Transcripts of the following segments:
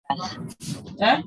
Eh?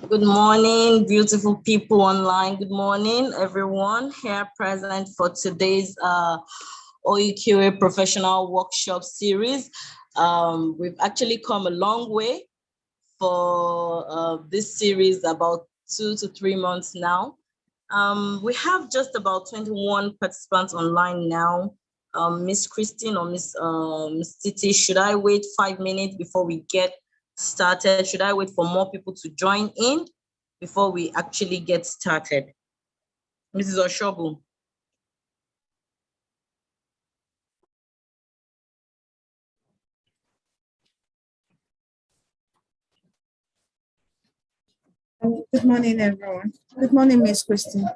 Good morning, beautiful people online. Good morning, everyone here present for today's OEQA Professional Workshop Series. We've actually come a long way for this series, about 2 to 3 months now. We have just about 21 participants online now. Miss Christine or Miss Titi, should I wait 5 minutes before we get started? Should I wait for more people to join in before we actually get started? Mrs. Oshobu. Good morning, everyone. Good morning, Miss Christine.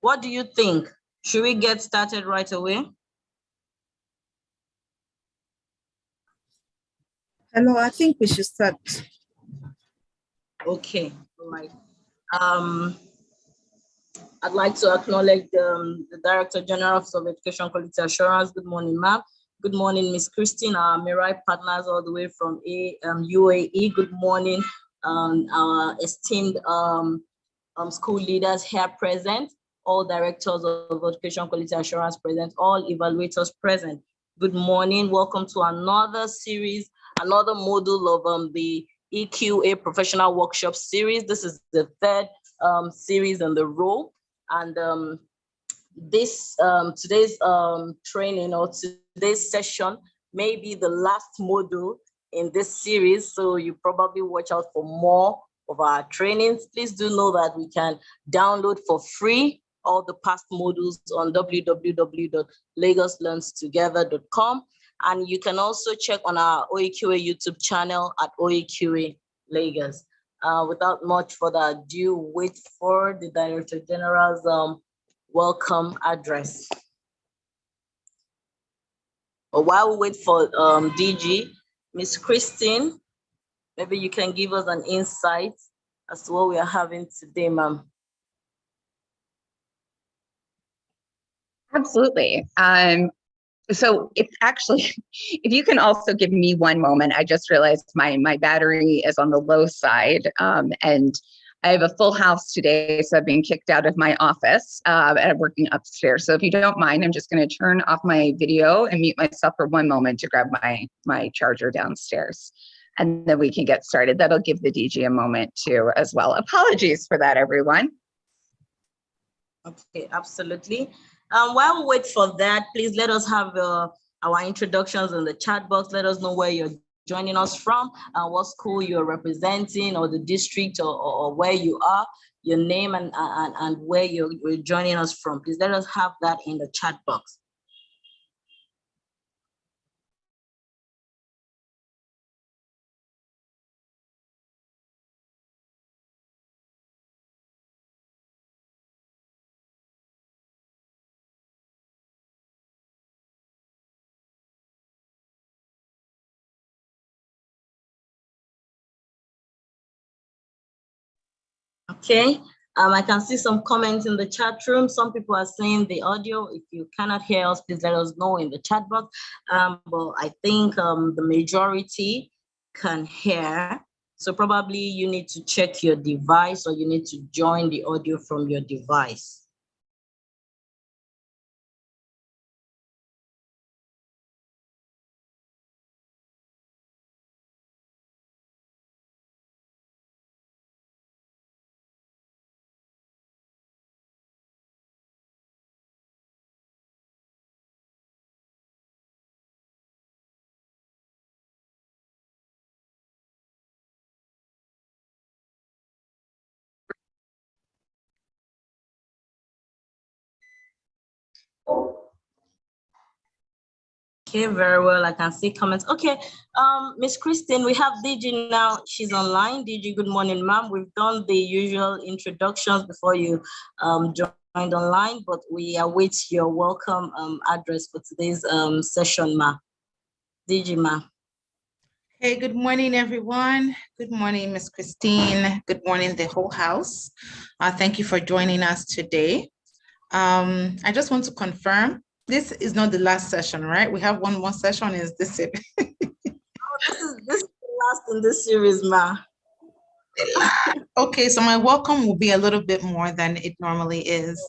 What do you think? Should we get started right away? Hello, I think we should start. Okay, all right. I'd like to acknowledge the Director General of Education Quality Assurance. Good morning, ma'am. Good morning, Miss Christine, our Mirai partners all the way from UAE. Good morning, our esteemed school leaders here present, all directors of Education Quality Assurance present, all evaluators present. Good morning. Welcome to another series, another module of the EQA Professional Workshop Series. This is the third series in the row. And this today's training or today's session may be the last module in this series. So you probably watch out for more of our trainings. Please do know that we can download for free all the past modules on www.lagoslearnstogether.com. And you can also check on our OEQA YouTube channel at OEQA Lagos. Without much further ado, wait for the Director General's welcome address. But while we wait for DG, Miss Christine, maybe you can give us an insight as to what we are having today, ma'am. Absolutely. So it's actually, if you can also give me one moment, I just realized my battery is on the low side, and I have a full house today, so I've been kicked out of my office and I'm working upstairs. So if you don't mind, I'm just going to turn off my video and mute myself for one moment to grab my charger downstairs, and then we can get started. That'll give the DG a moment too as well. Apologies for that, everyone. Okay, absolutely. While we wait for that, please let us have our introductions in the chat box. Let us know where you're joining us from, what school you're representing, or the district, or where you are, your name and where you're joining us from. Please let us have that in the chat box. Okay, I can see some comments in the chat room. Some people are saying the audio, if you cannot hear us, please let us know in the chat box. But I think the majority can hear. So probably you need to check your device, or you need to join the audio from your device. Okay, very well. I can see comments. Okay, Miss Christine, we have DG now. She's online. DG, good morning, ma'am. We've done the usual introductions before you joined online, but we await your welcome address for today's session, ma. DG, ma. Hey, good morning, everyone. Good morning, Miss Christine. Good morning, the whole house. Thank you for joining us today. I just want to confirm, this is not the last session, right? We have one more session. Is this it? Oh, this is the last in this series, ma. Okay, so my welcome will be a little bit more than it normally is.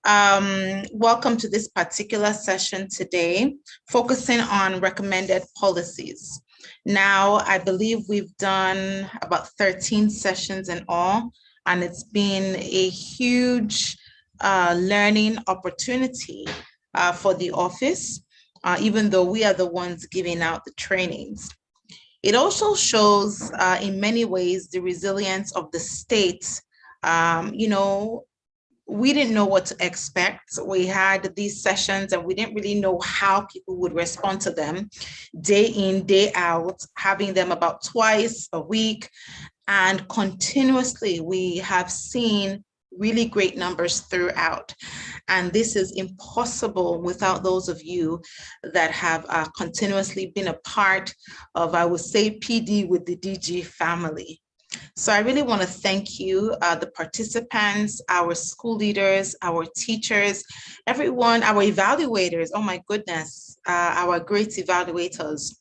Welcome to this particular session today, focusing on recommended policies. Now, I believe we've done about 13 sessions in all, and it's been a huge learning opportunity for the office, even though we are the ones giving out the trainings. It also shows in many ways the resilience of the state. We didn't know what to expect. We had these sessions and we didn't really know how people would respond to them day in, day out, having them about twice a week. And continuously, we have seen really great numbers throughout. And this is impossible without those of you that have continuously been a part of, I would say, PD with the DG family. So I really want to thank you, the participants, our school leaders, our teachers, everyone, our evaluators. Oh my goodness, our great evaluators.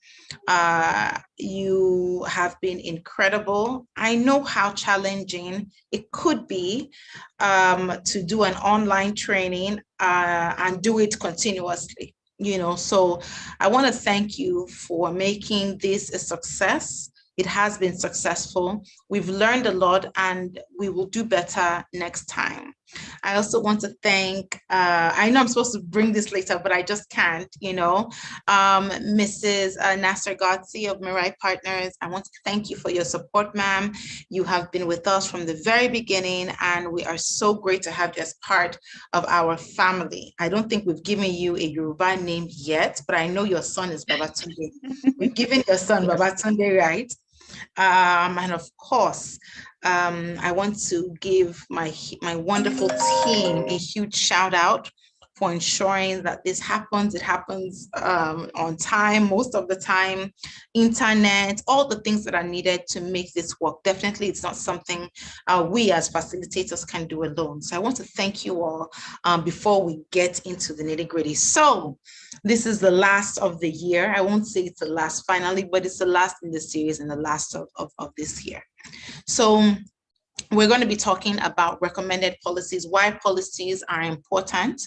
You have been incredible. I know how challenging it could be to do an online training and do it continuously. So I want to thank you for making this a success. It has been successful. We've learned a lot and we will do better next time. I also want to thank, I know I'm supposed to bring this later, but I just can't, Mrs. Nasser Gotzi of Mirai Partners. I want to thank you for your support, ma'am. You have been with us from the very beginning and we are so great to have you as part of our family. I don't think we've given you a Yoruba name yet, but I know your son is Babatunde. We've given your son Babatunde, right? And of course, I want to give my wonderful team a huge shout out for ensuring that this happens. It happens on time, most of the time, internet, all the things that are needed to make this work. Definitely, it's not something we as facilitators can do alone. So I want to thank you all before we get into the nitty-gritty. So this is the last of the year. I won't say it's the last finally, but it's the last in the series and the last of this year. So we're going to be talking about recommended policies, why policies are important,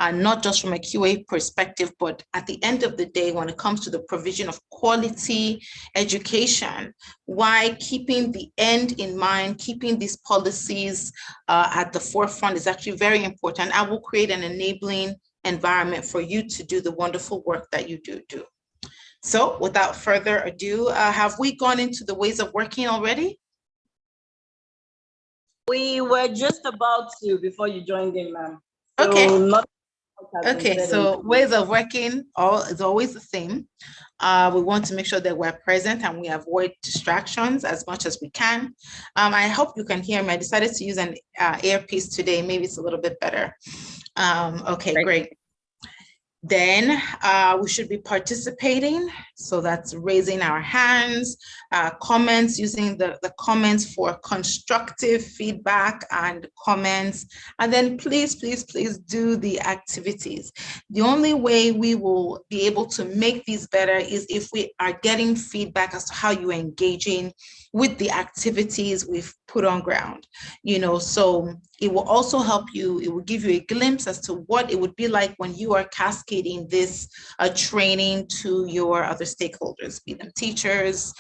not just from a QA perspective, but at the end of the day, when it comes to the provision of quality education, why keeping the end in mind, keeping these policies at the forefront is actually very important. I will create an enabling environment for you to do the wonderful work that you do. So without further ado, have we gone into the ways of working already? We were just about to before you joined in, ma'am. Okay, so ways of working is always the same. We want to make sure that we're present and we avoid distractions as much as we can. I hope you can hear me. I decided to use an earpiece today. Maybe it's a little bit better. Okay, great. Then we should be participating. So that's raising our hands, comments, using the comments for constructive feedback and comments. And then please, please, please do the activities. The only way we will be able to make these better is if we are getting feedback as to how you're engaging with the activities we've put on ground, so it will also help you, it will give you a glimpse as to what it would be like when you are cascading this training to your other stakeholders, be them teachers,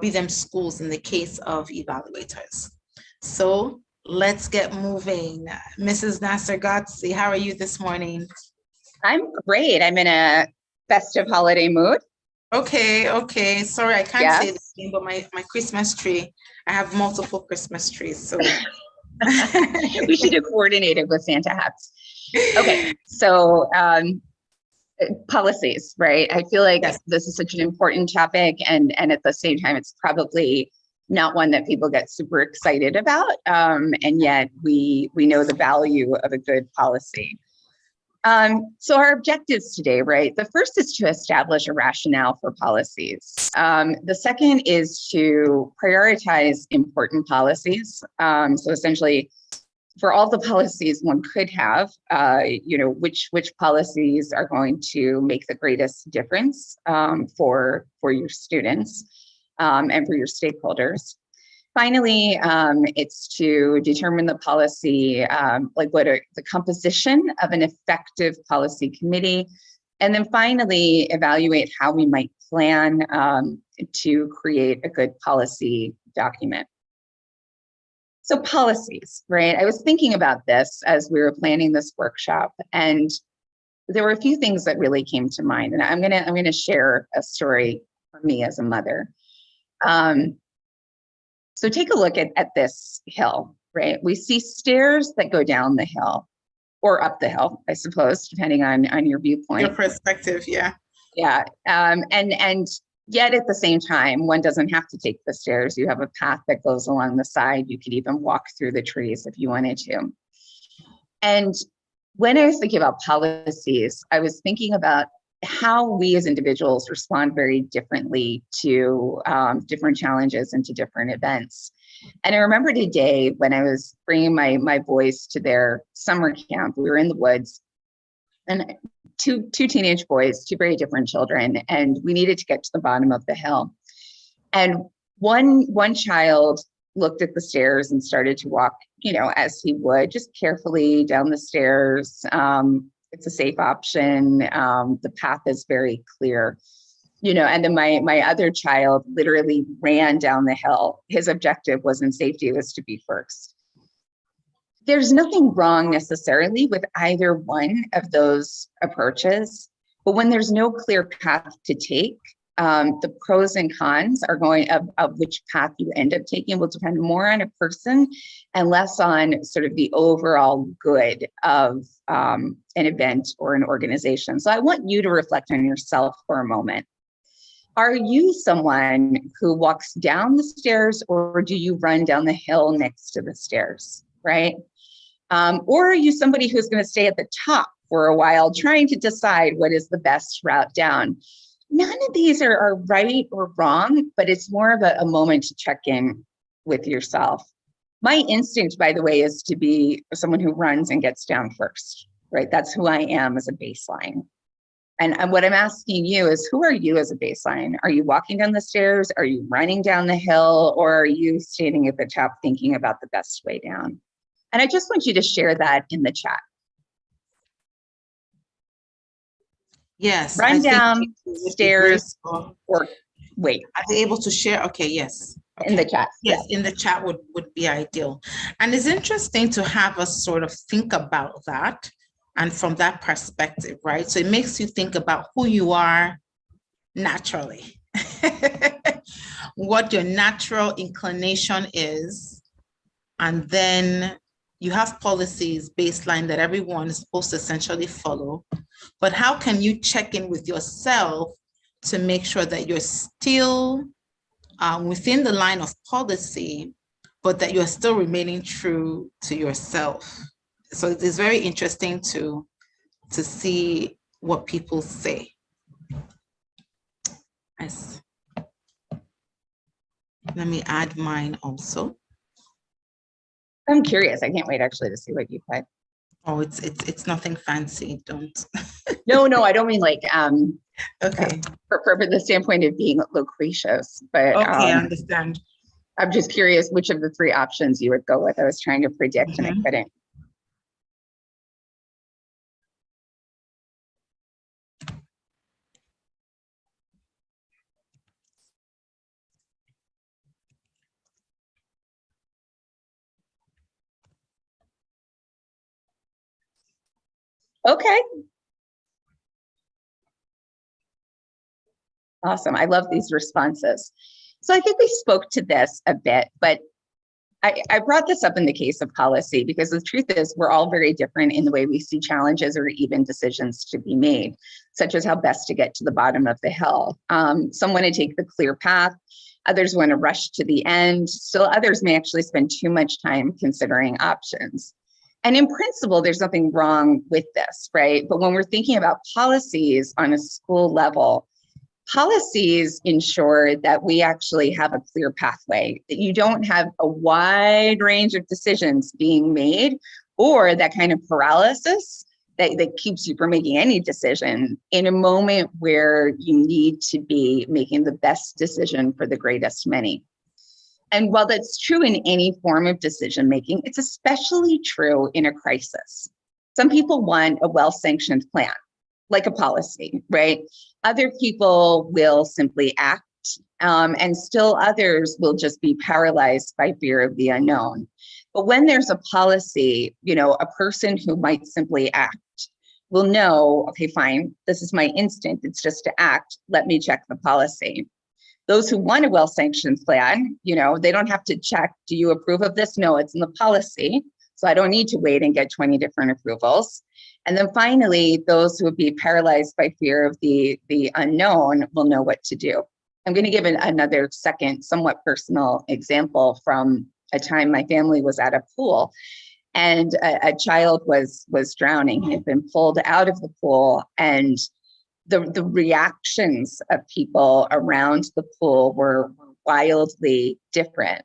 be them schools in the case of evaluators. So let's get moving. Mrs. Nasser Gotzi, how are you this morning? I'm great. I'm in a festive holiday mood. Okay. Sorry, I can't say the thing, but my Christmas tree, I have multiple Christmas trees, so. We should have coordinated with Santa hats. Okay, so policies, right? I feel like this is such an important topic, and at the same time, it's probably not one that people get super excited about, and yet we know the value of a good policy. So our objectives today, right? The first is to establish a rationale for policies. The second is to prioritize important policies. So essentially, for all the policies one could have, which policies are going to make the greatest difference for your students and for your stakeholders. Finally, it's to determine the policy, the composition of an effective policy committee. And then finally, evaluate how we might plan to create a good policy document. So policies, right? I was thinking about this as we were planning this workshop, and there were a few things that really came to mind. And I'm gonna share a story from me as a mother. So take a look at this hill, right? We see stairs that go down the hill or up the hill, I suppose, depending on your viewpoint. Your perspective, yeah. Yeah, and yet at the same time, one doesn't have to take the stairs. You have a path that goes along the side. You could even walk through the trees if you wanted to. And when I was thinking about policies, I was thinking about how we as individuals respond very differently to different challenges and to different events. And I remember a day when I was bringing my boys to their summer camp. We were in the woods, and two teenage boys, two very different children, and we needed to get to the bottom of the hill. And one child looked at the stairs and started to walk, as he would, just carefully down the stairs. It's a safe option. The path is very clear, and then my other child literally ran down the hill. His objective wasn't safety, it was to be first. There's nothing wrong necessarily with either one of those approaches, but when there's no clear path to take, the pros and cons are of which path you end up taking will depend more on a person and less on sort of the overall good of an event or an organization. So I want you to reflect on yourself for a moment. Are you someone who walks down the stairs, or do you run down the hill next to the stairs, right? Or are you somebody who's going to stay at the top for a while trying to decide what is the best route down? None of these are right or wrong, but it's more of a moment to check in with yourself. My instinct, by the way, is to be someone who runs and gets down first, right? That's who I am as a baseline. And what I'm asking you is, who are you as a baseline? Are you walking down the stairs? Are you running down the hill? Or are you standing at the top thinking about the best way down? And I just want you to share that in the chat. Yes. Run down stairs or wait. Are they able to share? Okay, yes. Okay. In the chat. Yes, in the chat would be ideal. And it's interesting to have us sort of think about that and from that perspective, right? So it makes you think about who you are naturally, what your natural inclination is, and then you have policies baseline that everyone is supposed to essentially follow. But how can you check in with yourself to make sure that you're still within the line of policy, but that you're still remaining true to yourself? So it's very interesting to see what people say. Yes. Let me add mine also. I'm curious. I can't wait actually to see what you put. Oh, it's nothing fancy. Don't. No, I don't mean like Okay. for the standpoint of being loquacious, but Okay, I understand. I'm just curious which of the three options you would go with. I was trying to predict and I couldn't. Okay. Awesome. I love these responses. So I think we spoke to this a bit, but I brought this up in the case of policy because the truth is we're all very different in the way we see challenges or even decisions to be made, such as how best to get to the bottom of the hill. Some want to take the clear path. Others want to rush to the end. Still others may actually spend too much time considering options. And in principle, there's nothing wrong with this, right? But when we're thinking about policies on a school level, policies ensure that we actually have a clear pathway, that you don't have a wide range of decisions being made or that kind of paralysis that keeps you from making any decision in a moment where you need to be making the best decision for the greatest many. And while that's true in any form of decision making, it's especially true in a crisis. Some people want a well-sanctioned plan, like a policy, right? Other people will simply act, and still others will just be paralyzed by fear of the unknown. But when there's a policy, a person who might simply act will know, okay, fine, this is my instinct, it's just to act, let me check the policy. Those who want a well-sanctioned plan, they don't have to check, do you approve of this? No, it's in the policy. So I don't need to wait and get 20 different approvals. And then finally, those who would be paralyzed by fear of the unknown will know what to do. I'm going to give another second, somewhat personal example from a time my family was at a pool and a child was drowning. He had been pulled out of the pool, and the reactions of people around the pool were wildly different.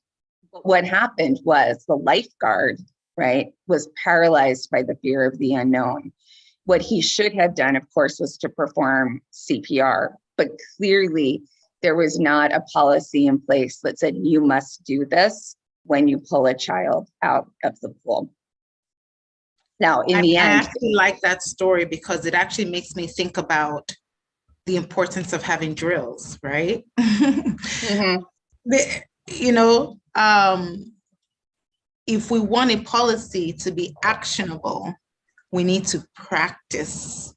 But what happened was the lifeguard, right, was paralyzed by the fear of the unknown. What he should have done, of course, was to perform CPR, but clearly there was not a policy in place that said you must do this when you pull a child out of the pool. Now, in the end, I actually like that story because it actually makes me think about the importance of having drills, right? mm-hmm. If we want a policy to be actionable, we need to practice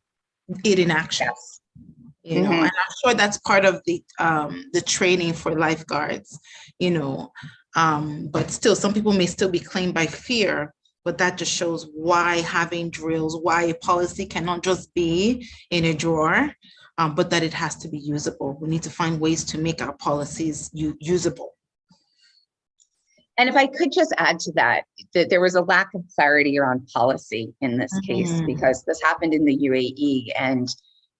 it in action. Yes. And I'm sure that's part of the training for lifeguards, but still some people may still be claimed by fear, but that just shows why having drills, why a policy cannot just be in a drawer, but that it has to be usable. We need to find ways to make our policies usable. And if I could just add to that there was a lack of clarity around policy in this case, because this happened in the UAE. And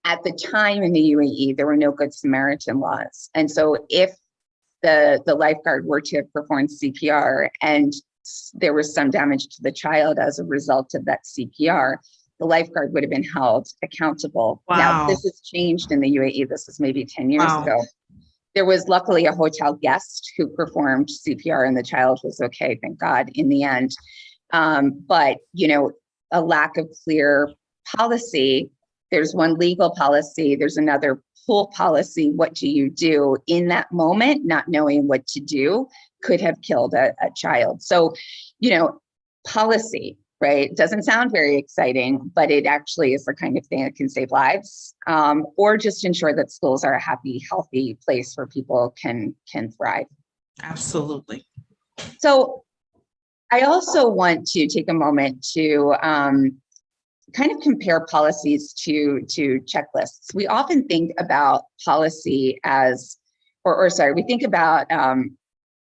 at the time in the UAE, there were no Good Samaritan laws. And so if the lifeguard were to have performed CPR and there was some damage to the child as a result of that CPR, the lifeguard would have been held accountable. Wow. Now, this has changed in the UAE. This was maybe 10 years ago. There was luckily a hotel guest who performed CPR and the child was okay, thank God, in the end. But, a lack of clear policy, there's one legal policy, there's another pool policy. What do you do in that moment? Not knowing what to do could have killed a child. So, policy, right? Doesn't sound very exciting, but it actually is the kind of thing that can save lives, or just ensure that schools are a happy, healthy place where people can thrive. Absolutely. So I also want to take a moment to kind of compare policies to checklists. We often think about policy as, we think about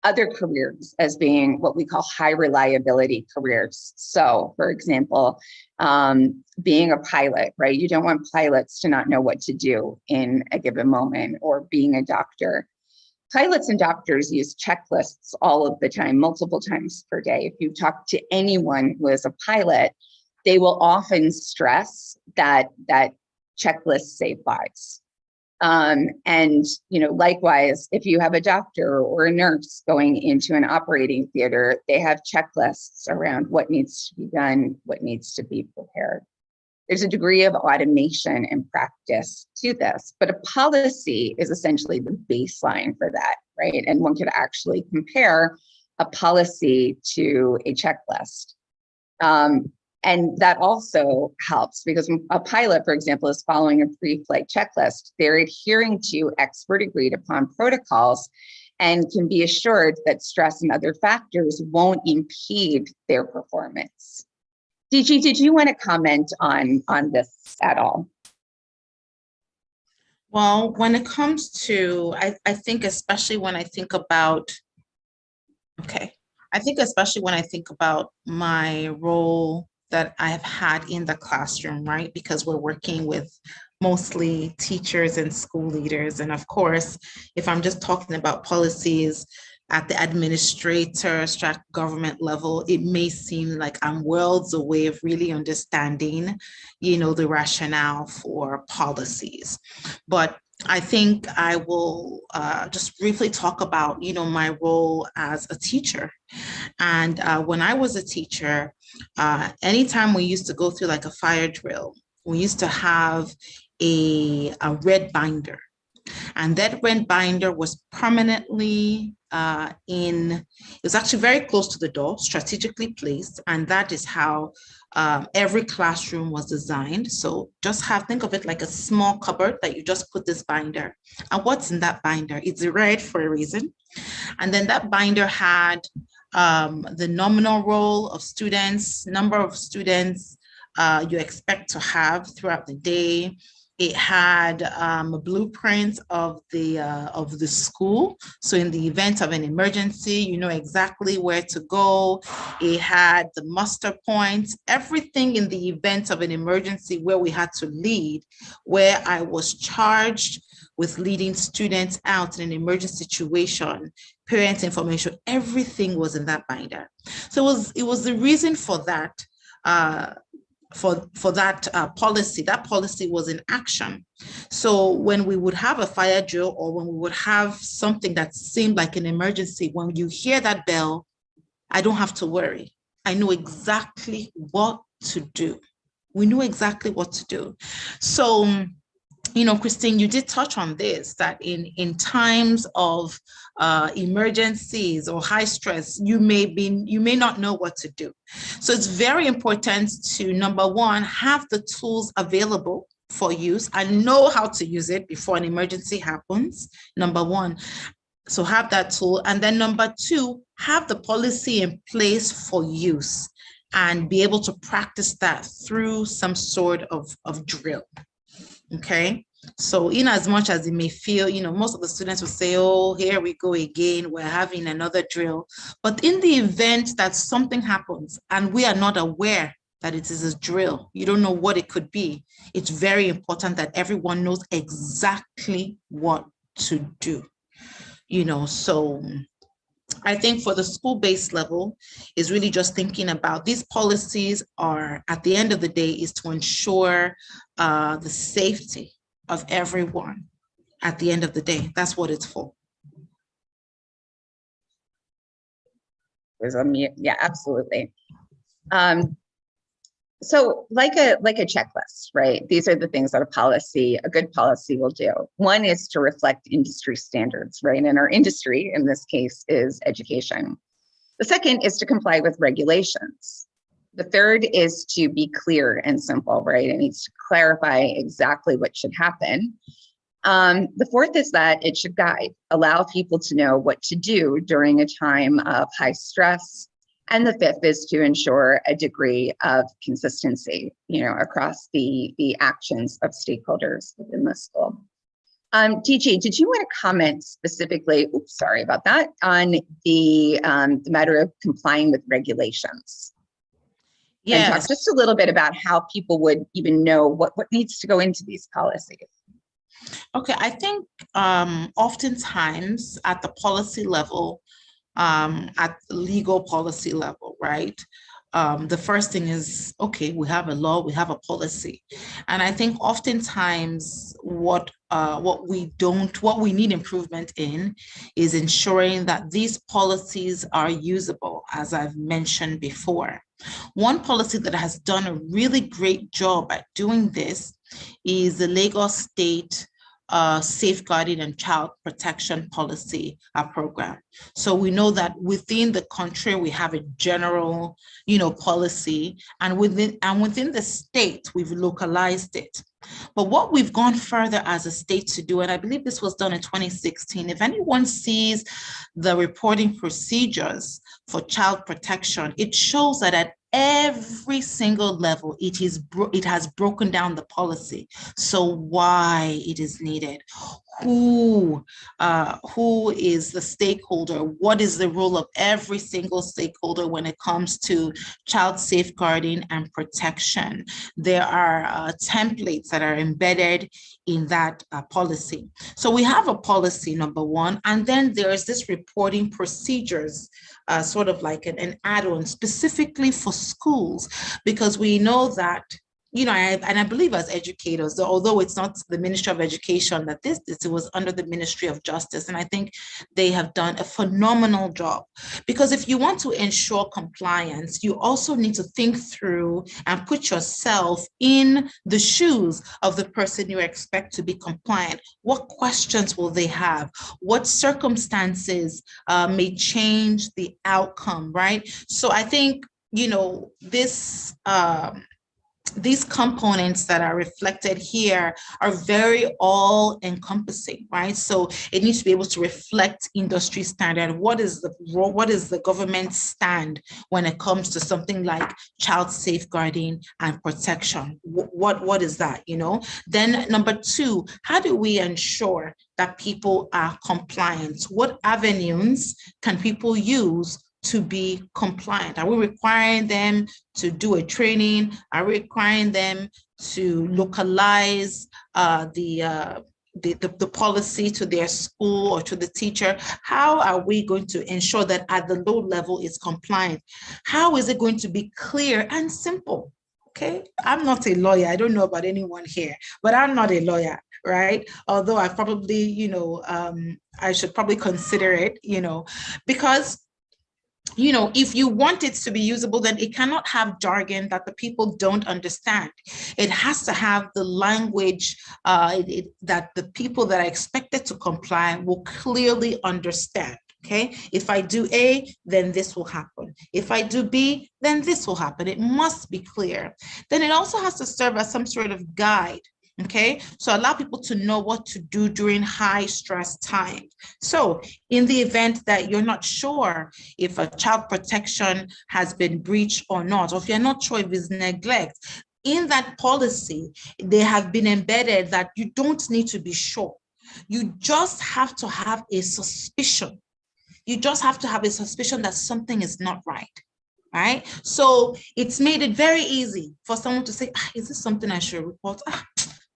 other careers as being what we call high reliability careers. So, for example, being a pilot, right? You don't want pilots to not know what to do in a given moment, or being a doctor. Pilots and doctors use checklists all of the time, multiple times per day. If you talk to anyone who is a pilot, they will often stress that checklists save lives. And, likewise, if you have a doctor or a nurse going into an operating theater, they have checklists around what needs to be done, what needs to be prepared. There's a degree of automation and practice to this, but a policy is essentially the baseline for that, right? And one could actually compare a policy to a checklist. And that also helps because a pilot, for example, is following a pre-flight checklist. They're adhering to expert agreed upon protocols and can be assured that stress and other factors won't impede their performance. DG, did you want to comment on this at all? Well, when it comes to, I think especially when I think about, especially when I think about my role that I've had in the classroom, right? Because we're working with mostly teachers and school leaders. And of course, if I'm just talking about policies at the administrator, government level, it may seem like I'm worlds away of really understanding, the rationale for policies. But I think I will just briefly talk about, my role as a teacher. And when I was a teacher, anytime we used to go through like a fire drill, we used to have a red binder. And that red binder was permanently it was actually very close to the door, strategically placed. And that is how every classroom was designed. So just think of it like a small cupboard that you just put this binder. And what's in that binder? It's red for a reason. And then that binder had the nominal roll of students, number of students you expect to have throughout the day. It had a blueprint of the school. So in the event of an emergency, you know exactly where to go. It had the muster points, everything in the event of an emergency where we had to lead, where I was charged with leading students out in an emergency situation, parent information, everything was in that binder. So it was the reason for that, policy. That policy was in action. So when we would have a fire drill or when we would have something that seemed like an emergency, when you hear that bell, I don't have to worry. I know exactly what to do. We knew exactly what to do. So, Christine, you did touch on this, that in times of emergencies or high stress, you may not know what to do. So it's very important to, number one, have the tools available for use and know how to use it before an emergency happens, number one. So have that tool. And then number two, have the policy in place for use and be able to practice that through some sort of drill. Okay, so in as much as it may feel, most of the students will say, oh, here we go again, we're having another drill. But in the event that something happens and we are not aware that it is a drill, you don't know what it could be, it's very important that everyone knows exactly what to do. So I think for the school-based level is really just thinking about these policies are, at the end of the day, is to ensure the safety of everyone at the end of the day. That's what it's for. Yeah, absolutely. So like a checklist, right? These are the things that a good policy will do. One is to reflect industry standards, right? And our industry in this case is education. The second is to comply with regulations. The third is to be clear and simple, right? It needs to clarify exactly what should happen. The fourth is that it should guide, allow people to know what to do during a time of high stress. And the fifth is to ensure a degree of consistency, across the actions of stakeholders within the school. TG, did you want to comment specifically, oops, sorry about that, on the matter of complying with regulations? And talk Yes. just a little bit about how people would even know what needs to go into these policies. Okay, I think oftentimes at the policy level, at the legal policy level, right? The first thing is, okay, we have a law, we have a policy. And I think oftentimes what we need improvement in is ensuring that these policies are usable, as I've mentioned before. One policy that has done a really great job at doing this is the Lagos State Safeguarding and Child Protection Policy program. So we know that within the country, we have a general, policy, and within the state, we've localized it. But what we've gone further as a state to do, and I believe this was done in 2016, if anyone sees the reporting procedures for child protection, it shows that at every single level, it has broken down the policy. So why it is needed, who is the stakeholder, what is the role of every single stakeholder when it comes to child safeguarding and protection. There are templates that are embedded in that policy. So we have a policy, number one, and then there's this reporting procedures, sort of like an add-on specifically for schools, because we know that, I believe as educators, although it's not the Ministry of Education that it was under the Ministry of Justice, and I think they have done a phenomenal job. Because if you want to ensure compliance, you also need to think through and put yourself in the shoes of the person you expect to be compliant. What questions will they have? What circumstances may change the outcome, right? So I think, these components that are reflected here are very all-encompassing, right? So it needs to be able to reflect industry standard. What is the government stand when it comes to something like child safeguarding and protection? What is that, Then number two, how do we ensure that people are compliant? What avenues can people use to be compliant? Are we requiring them to do a training? Are we requiring them to localize the policy to their school or to the teacher? How are we going to ensure that at the low level it's compliant? How is it going to be clear and simple? Okay, I'm not a lawyer. I don't know about anyone here, but I'm not a lawyer, right? Although I probably, I should probably consider it, because if you want it to be usable, then it cannot have jargon that the people don't understand. It has to have the language that the people that are expected to comply will clearly understand. Okay, if I do A, then this will happen. If I do B, then this will happen. It must be clear. Then it also has to serve as some sort of guide. Okay, so allow people to know what to do during high stress times. So in the event that you're not sure if a child protection has been breached or not, or if you're not sure if it's neglect, in that policy, they have been embedded that you don't need to be sure. You just have to have a suspicion. You just have to have a suspicion that something is not right. Right? So it's made it very easy for someone to say, is this something I should report?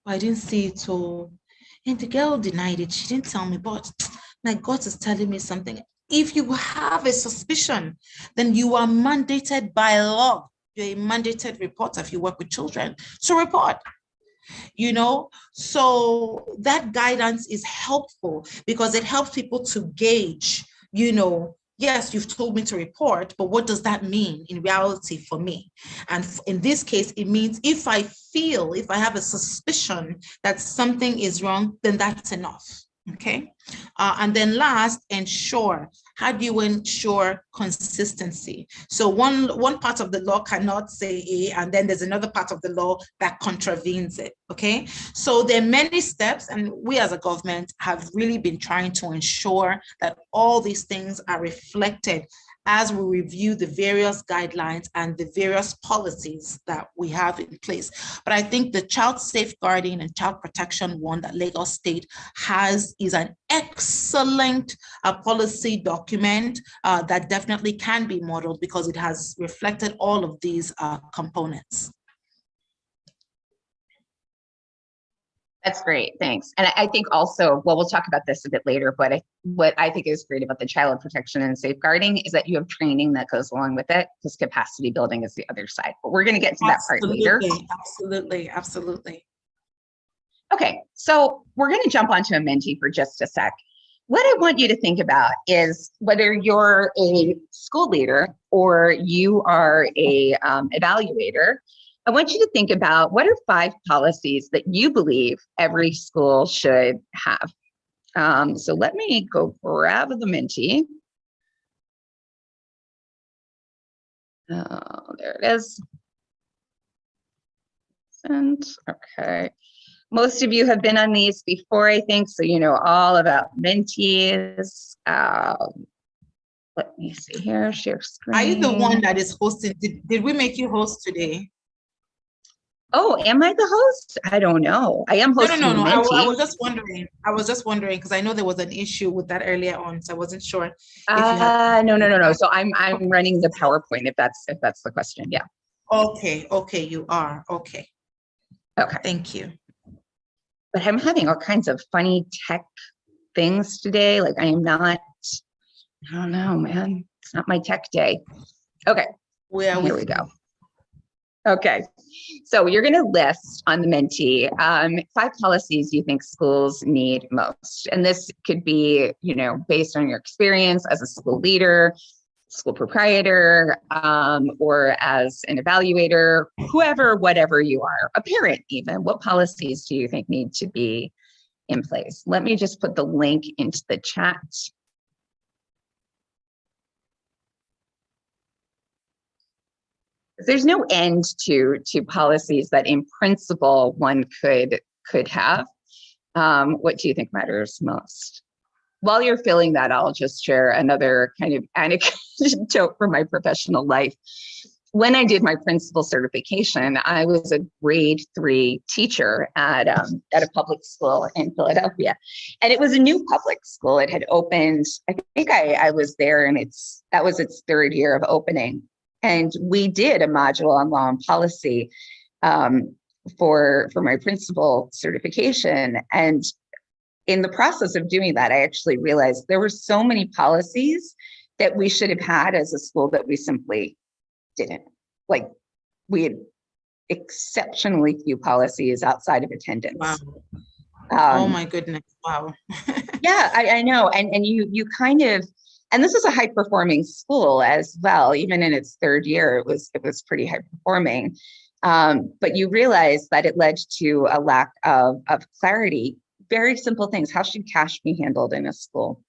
I didn't see it. And the girl denied it. She didn't tell me, but my gut is telling me something. If you have a suspicion, then you are mandated by law. You're a mandated reporter if you work with children to report. So that guidance is helpful because it helps people to gauge, yes, you've told me to report, but what does that mean in reality for me? And in this case, it means if I have a suspicion that something is wrong, then that's enough. Okay. And then last, ensure. How do you ensure consistency? So one part of the law cannot say A, and then there's another part of the law that contravenes it. Okay. So there are many steps, and we as a government have really been trying to ensure that all these things are reflected as we review the various guidelines and the various policies that we have in place. But I think the child safeguarding and child protection one that Lagos State has is an excellent policy document that definitely can be modeled because it has reflected all of these components. That's great, thanks. And I think also, well, we'll talk about this a bit later, but what I think is great about the child protection and safeguarding is that you have training that goes along with it, because capacity building is the other side. But we're going to get to that part later. Absolutely, absolutely. Okay, so we're going to jump onto a Menti for just a sec. What I want you to think about is whether you're a school leader or you are a evaluator, I want you to think about what are 5 policies that you believe every school should have. So let me go grab the Menti. There it is. And okay. Most of you have been on these before, I think, so you know all about Mentis. Let me see here, share screen. Are you the one that is hosting? Did we make you host today? Oh, am I the host? I don't know. I am hosting. No. I was just wondering. Because I know there was an issue with that earlier on, so I wasn't sure. No. So I'm running the PowerPoint. If that's the question, yeah. Okay, you are okay. Okay, thank you. But I'm having all kinds of funny tech things today. Like I don't know, man. It's not my tech day. Okay, here we go. Okay, so you're going to list on the Menti 5 policies you think schools need most. And this could be, based on your experience as a school leader, school proprietor, or as an evaluator, whatever you are, a parent even. What policies do you think need to be in place? Let me just put the link into the chat. There's no end to policies that in principle one could have. What do you think matters most? While you're filling that, I'll just share another kind of anecdote from my professional life. When I did my principal certification, I was a grade 3 teacher at a public school in Philadelphia. And it was a new public school. It had opened, I think I was there, and that was its 3rd year of opening. And we did a module on law and policy for my principal certification. And in the process of doing that, I actually realized there were so many policies that we should have had as a school that we simply didn't. Like, we had exceptionally few policies outside of attendance. Wow. Oh my goodness. Wow. Yeah, I know. And you kind of, and this is a high performing school as well. Even in its 3rd year, it was pretty high performing. But you realize that it led to a lack of clarity. Very simple things. How should cash be handled in a school?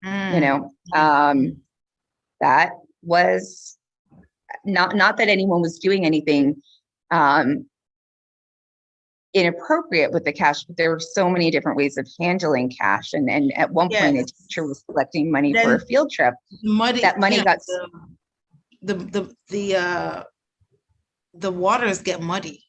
That was not that anyone was doing anything inappropriate with the cash, but there were so many different ways of handling cash. And at one point, a teacher was collecting money for a field trip. That money got the waters get muddy.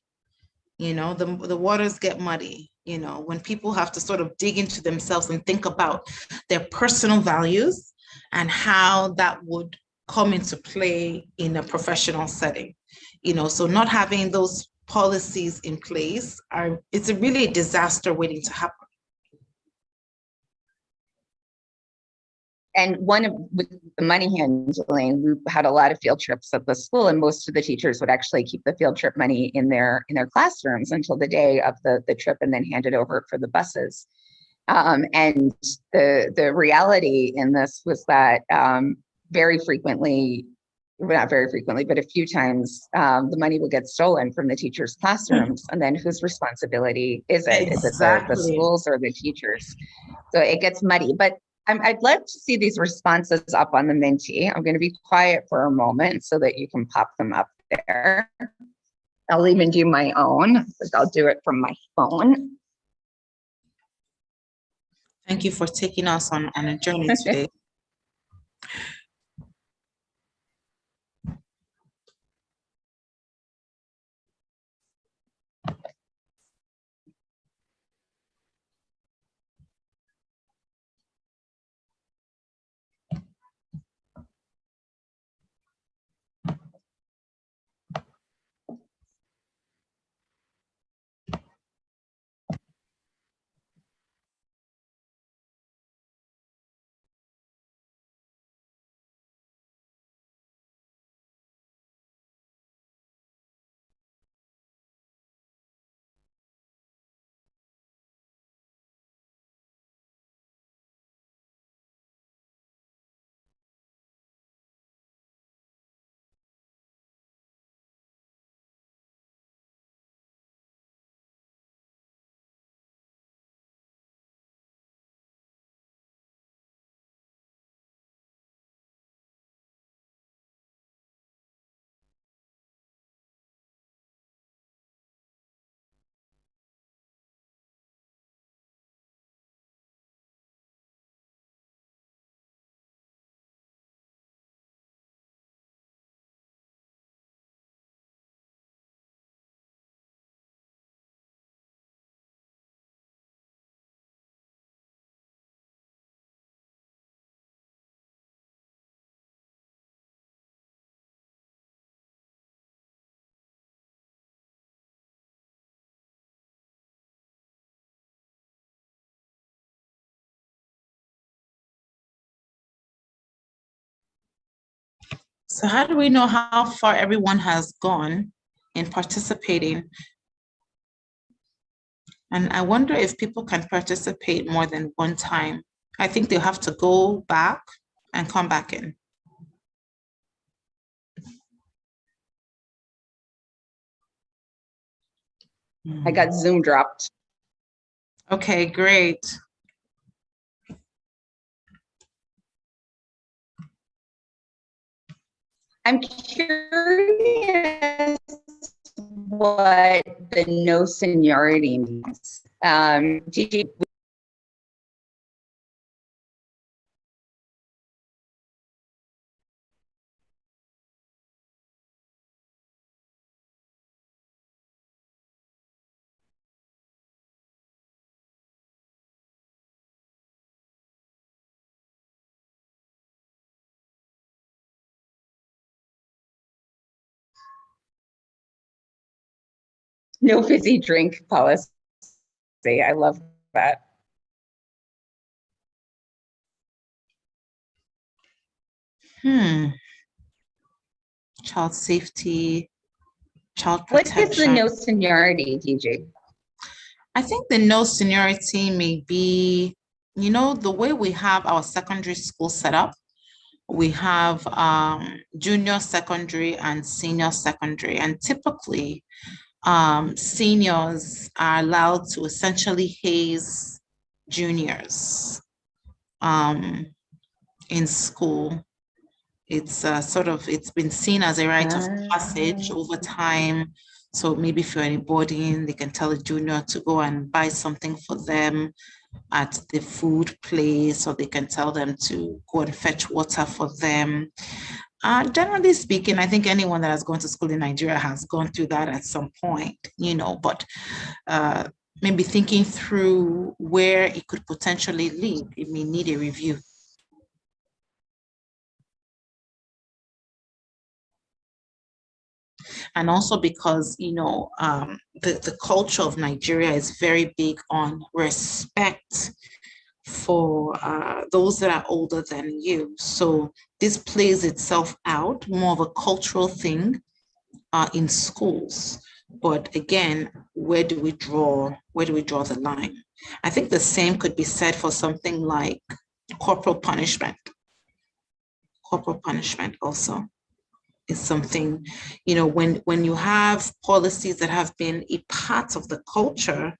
The waters get muddy. When people have to sort of dig into themselves and think about their personal values and how that would come into play in a professional setting. So not having those policies in place it's a really disaster waiting to happen. And with the money handling, we had a lot of field trips at the school, and most of the teachers would actually keep the field trip money in their classrooms until the day of the trip, and then hand it over for the buses. And the reality in this was that very frequently, well, not very frequently, but a few times, the money would get stolen from the teachers' classrooms. And then whose responsibility is it? Exactly. Is it the schools or the teachers? So it gets muddy. But I'd love to see these responses up on the Menti. I'm going to be quiet for a moment so that you can pop them up there. I'll even do my own, because I'll do it from my phone. Thank you for taking us on a journey today. So how do we know how far everyone has gone in participating? And I wonder if people can participate more than one time. I think they'll have to go back and come back in. I got Zoom dropped. Okay, great. I'm curious what the no seniority means. Did you? No fizzy drink policy. I love that. Child safety, child What protection. is the no seniority, DG? I think the no seniority may be, the way we have our secondary school set up. We have junior secondary and senior secondary, and typically seniors are allowed to essentially haze juniors in school. It's it's been seen as a rite of passage over time. So maybe if you're in boarding, they can tell a junior to go and buy something for them at the food place, or they can tell them to go and fetch water for them. Generally speaking, I think anyone that has gone to school in Nigeria has gone through that at some point, but maybe thinking through where it could potentially lead, it may need a review. And also because, the culture of Nigeria is very big on respect for those that are older than you. So this plays itself out more of a cultural thing in schools. But again, where do we draw the line? I think the same could be said for something like corporal punishment. Corporal punishment also is something, when you have policies that have been a part of the culture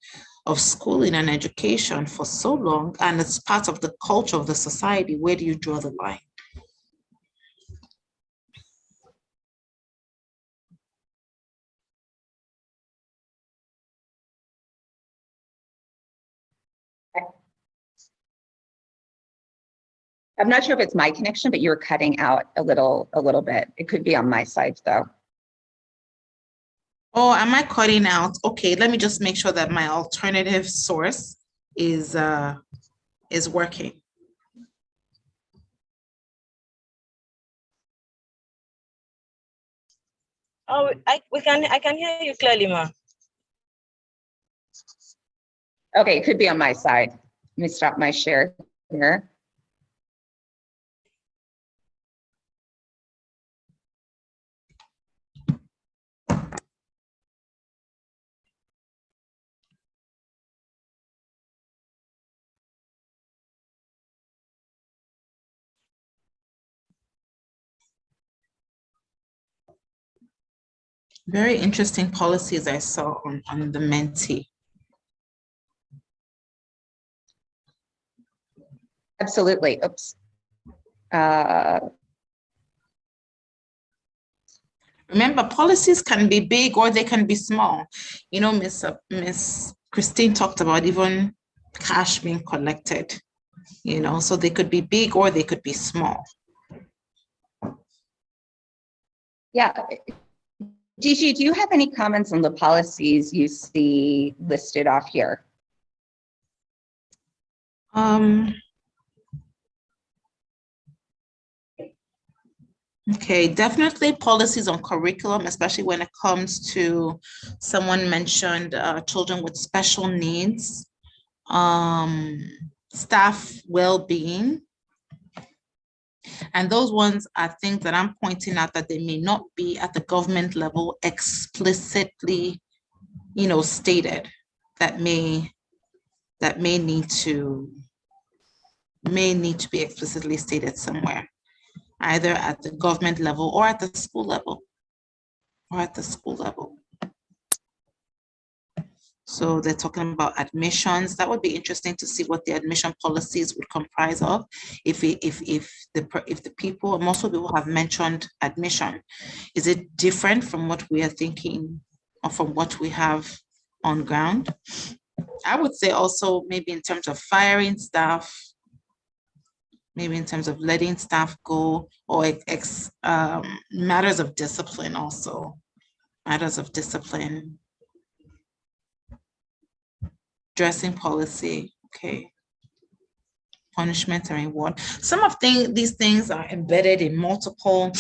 of schooling and education for so long, and it's part of the culture of the society, where do you draw the line? I'm not sure if it's my connection, but you're cutting out a little bit. It could be on my side though. Oh, am I cutting out? Okay, let me just make sure that my alternative source is working. Oh, I can hear you clearly, ma'am. Okay, it could be on my side. Let me stop my share here. Very interesting policies I saw on the Menti. Absolutely. Oops. Remember, policies can be big or they can be small. Miss Christine talked about even cash being collected, so they could be big or they could be small. Yeah. DG, do you have any comments on the policies you see listed off here? Okay, definitely policies on curriculum, especially when it comes to, someone mentioned children with special needs, staff well-being. And those ones are things that I'm pointing out that they may not be at the government level explicitly, stated, that may need to be explicitly stated somewhere, either at the government level or at the school level. So they're talking about admissions. That would be interesting to see what the admission policies would comprise of. If the people, most of the people have mentioned admission, is it different from what we are thinking or from what we have on ground? I would say also maybe in terms of firing staff, maybe in terms of letting staff go, or matters of discipline also. Matters of discipline. Dressing policy, okay. Punishment and reward. Some of these things are embedded in multiple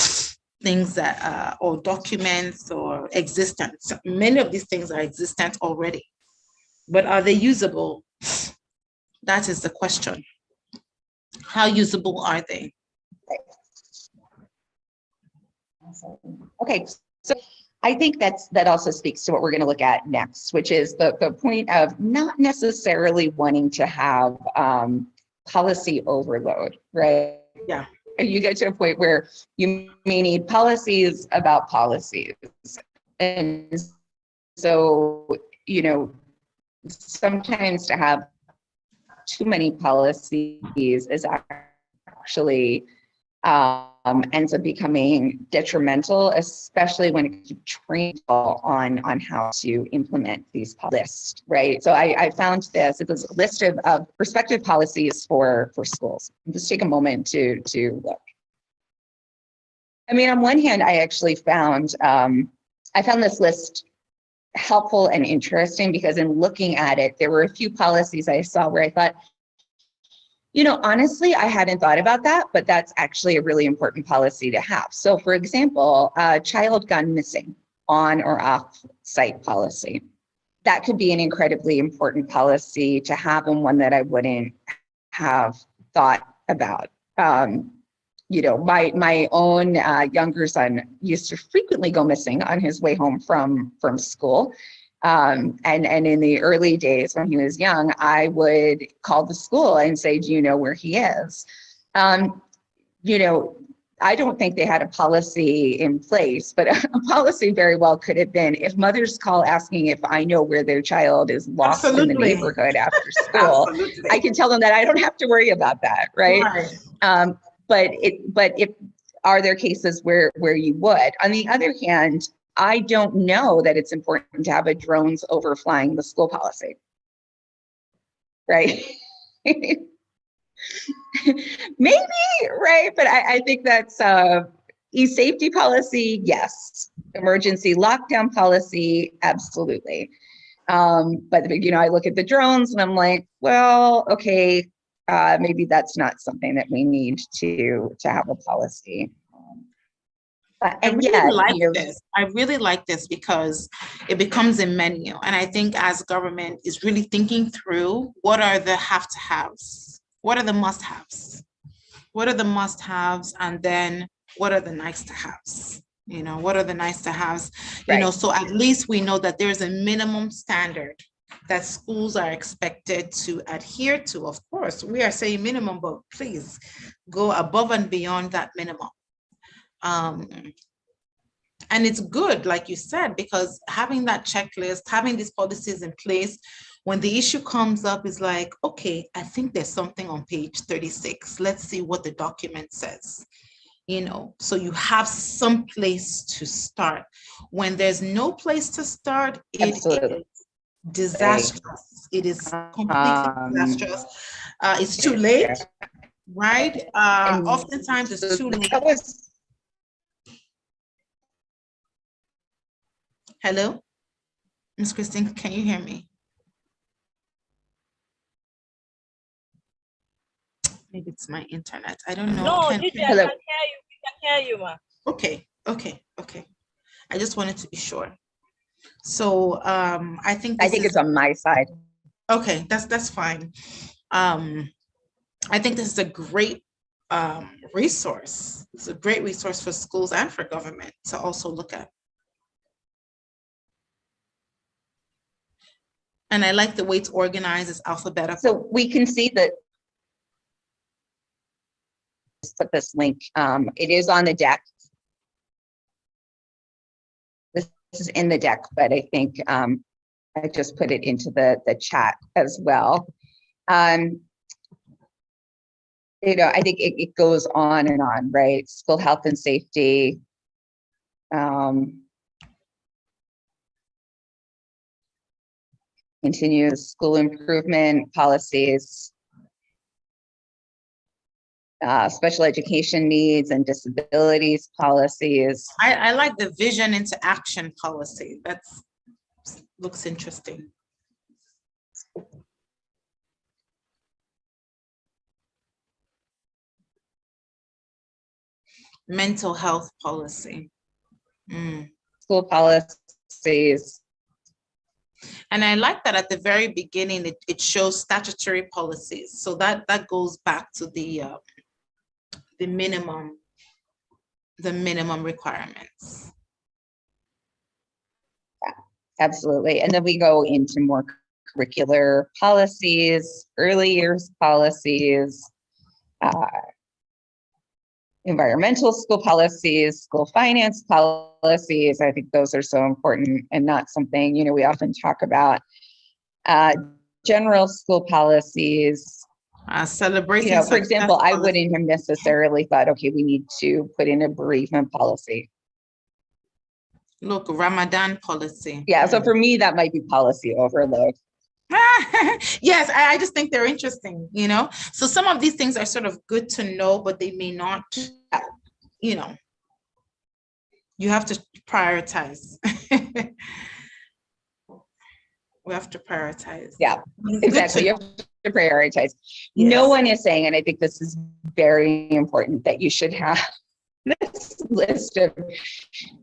things that or documents or existent. Many of these things are existent already, but are they usable? That is the question. How usable are they? Okay, so I think that also speaks to what we're going to look at next, which is the point of not necessarily wanting to have policy overload, right? Yeah. And you get to a point where you may need policies about policies. And so, sometimes to have too many policies is actually ends up becoming detrimental, especially when it comes to training on how to implement these policies, right? So I found this. It was a list of prospective policies for schools. Just take a moment to look. I mean, on one hand, I actually found this list helpful and interesting because in looking at it, there were a few policies I saw where I thought, honestly, I hadn't thought about that, but that's actually a really important policy to have. So for example, child gone missing on or off site policy. That could be an incredibly important policy to have and one that I wouldn't have thought about. My own younger son used to frequently go missing on his way home from school. And in the early days when he was young, I would call the school and say, do you know where he is? I don't think they had a policy in place, but a policy very well could have been if mothers call asking if I know where their child is lost in the neighborhood after school, I can tell them that I don't have to worry about that, right? But if are there cases where you would? On the other hand, I don't know that it's important to have a drones overflying the school policy, right? Maybe, right? But I think that's e-safety policy, yes. Emergency lockdown policy, absolutely. But I look at the drones and I'm like, well, okay, maybe that's not something that we need to have a policy. I really like this because it becomes a menu. And I think as government is really thinking through what are the have-to-haves, what are the must-haves, and then what are the nice-to-haves, what are the nice-to-haves, right. So at least we know that there's a minimum standard that schools are expected to adhere to. Of course, we are saying minimum, but please go above and beyond that minimum. And it's good, like you said, because having that checklist, having these policies in place, when the issue comes up, is like, okay, I think there's something on page 36. Let's see what the document says. So you have some place to start. When there's no place to start, it is disastrous. It is completely disastrous. It's too late, right? Oftentimes it's too late. Hello, Ms. Christine, can you hear me? Maybe it's my internet. I don't know. No, I can hear you. We can hear you, ma. Okay. I just wanted to be sure. So I think it's on my side. Okay, that's fine. I think this is a great resource. It's a great resource for schools and for government to also look at. And I like the way it's organized, it's alphabetical. So we can see that. Put this link. It is on the deck. This is in the deck, but I think I just put it into the chat as well. You know, I think it goes on and on, right? School health and safety. Continuous school improvement policies. Special education needs and disabilities policies. I like the vision into action policy. That's looks interesting. Mental health policy. School policies. And I like that at the very beginning, it shows statutory policies. So that goes back to the minimum requirements. Yeah, absolutely. And then we go into more curricular policies, early years policies, environmental school policies, school finance policies. I think those are so important and not something, you know, we often talk about. General school policies. Celebrating, you know, for example, I wouldn't have necessarily thought, okay, we need to put in a bereavement policy. Look, Ramadan policy. Yeah, so for me, that might be policy overload. Yes, I just think they're interesting, you know? So some of these things are sort of good to know, but they may not, you know, you have to prioritize. We have to prioritize. Yeah, exactly. You have to prioritize. Yes. No one is saying, and I think this is very important, that you should have this list of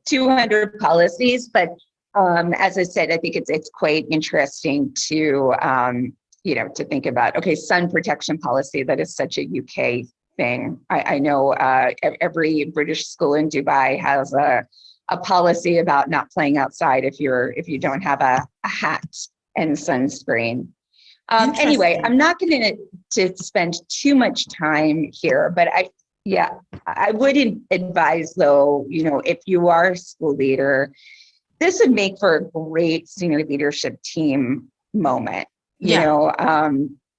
200 policies, but as I said, I think it's quite interesting to, you know, to think about, okay, sun protection policy, that is such a UK thing. I know every British school in Dubai has a policy about not playing outside if you don't have a hat and sunscreen. Anyway, I'm not going to spend too much time here, but I would advise, though, you know, if you are a school leader, this would make for a great senior leadership team moment. You know,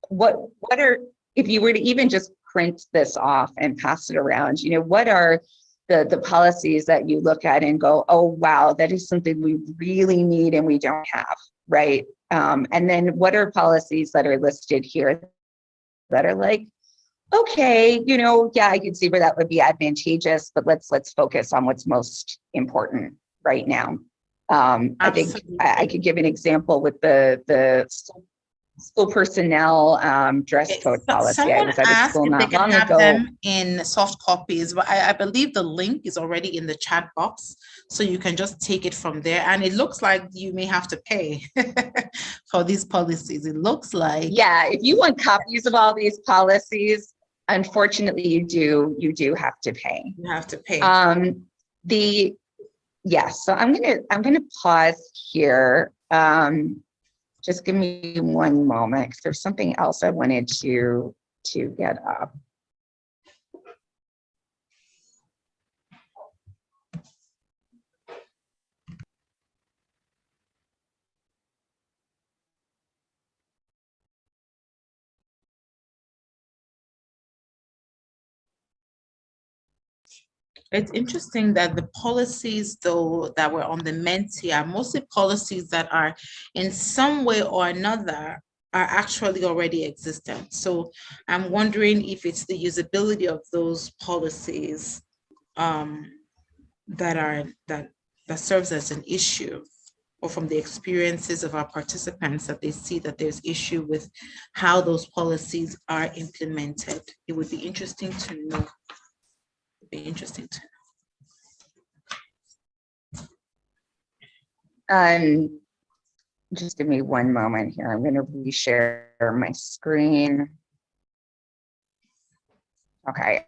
what are, if you were to even just print this off and pass it around, you know, what are the policies that you look at and go, oh, wow, that is something we really need and we don't have, right? And then what are policies that are listed here that are like, okay, you know, yeah, I can see where that would be advantageous, but let's focus on what's most important right now. I think I could give an example with the school personnel dress code policy. I was at a school not long ago. Them in soft copies, but I believe the link is already in the chat box, so you can just take it from there. And it looks like you may have to pay for these policies. It looks like, yeah, if you want copies of all these policies, unfortunately, you do have to pay. You have to pay. So I'm gonna pause here. Just give me one moment, because there's something else I wanted to get up. It's interesting that the policies, though, that were on the Menti are mostly policies that are in some way or another are actually already existent. So I'm wondering if it's the usability of those policies that serves as an issue, or from the experiences of our participants that they see that there's issue with how those policies are implemented. It would be interesting to know. Just give me one moment here. I'm going to reshare my screen. Okay.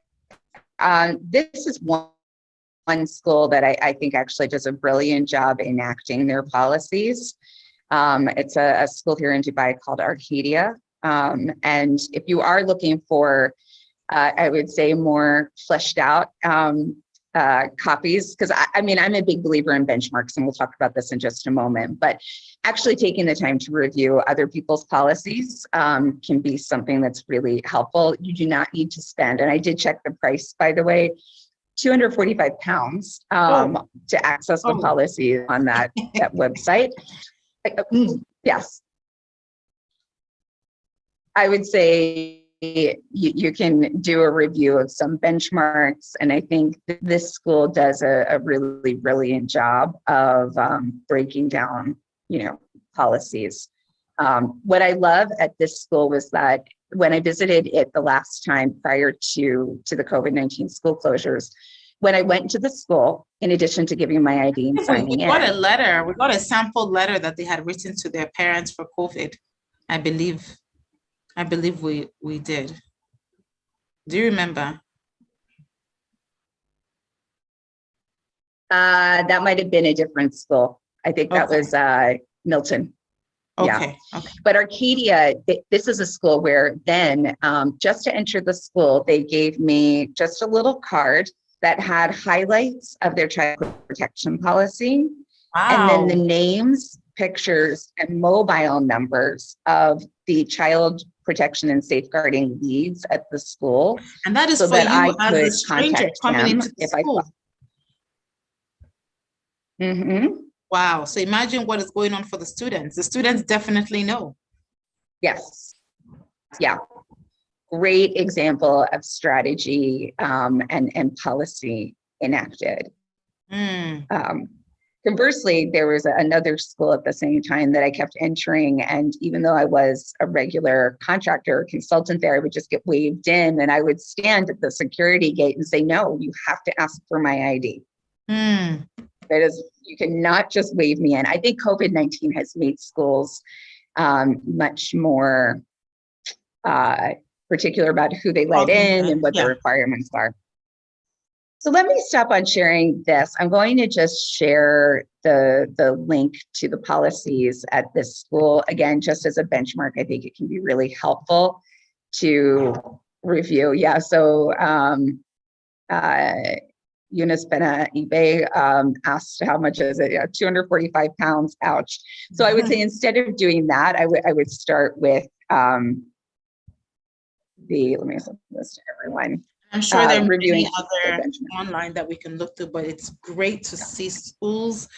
this is one school that I think actually does a brilliant job enacting their policies. It's a school here in Dubai called Arcadia. And if you are looking for, I would say, more fleshed out copies, because I mean, I'm a big believer in benchmarks, and we'll talk about this in just a moment, but actually taking the time to review other people's policies can be something that's really helpful. You do not need to spend, and I did check the price, by the way, £245 to access the policies on that website. Yes. I would say you can do a review of some benchmarks, and I think this school does a really brilliant job of breaking down, policies. What I love at this school was that when I visited it the last time prior to the COVID-19 school closures, when I went to the school, in addition to giving my ID and signing in. We got a sample letter that they had written to their parents for COVID. I believe we did. Do you remember? That might have been a different school. I think that was Milton. Okay. Yeah. Okay. But Arcadia, this is a school where then just to enter the school, they gave me just a little card that had highlights of their child protection policy. Wow. And then the names, pictures, and mobile numbers of the child protection and safeguarding leads at the school. And that is so for that you I as a stranger coming into the school. Wow. So imagine what is going on for the students. The students definitely know. Yes. Yeah. Great example of strategy and policy enacted. Conversely, there was another school at the same time that I kept entering. And even though I was a regular contractor or consultant there, I would just get waved in, and I would stand at the security gate and say, no, you have to ask for my ID. That is, you cannot just wave me in. I think COVID-19 has made schools much more particular about who they let in and what the requirements are. So let me stop on sharing this. I'm going to just share the link to the policies at this school. Again, just as a benchmark, I think it can be really helpful to review. Yeah, so Eunice Bena eBay asked how much is it? Yeah, £245. Ouch. So I would say instead of doing that, I would start with let me send this to everyone. I'm sure there are many other online that we can look to, but it's great to see schools,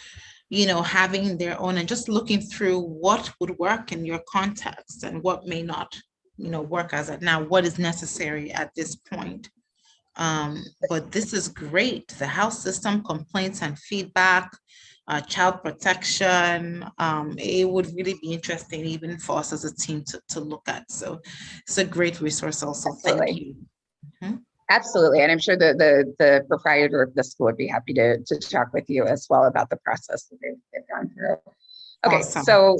having their own and just looking through what would work in your context and what may not, work as of now, what is necessary at this point. But this is great. The health system, complaints and feedback, child protection. It would really be interesting even for us as a team to look at. So it's a great resource also. Absolutely. Thank you. Absolutely. And I'm sure the proprietor of the school would be happy to talk with you as well about the process that they've gone through. Okay, awesome. So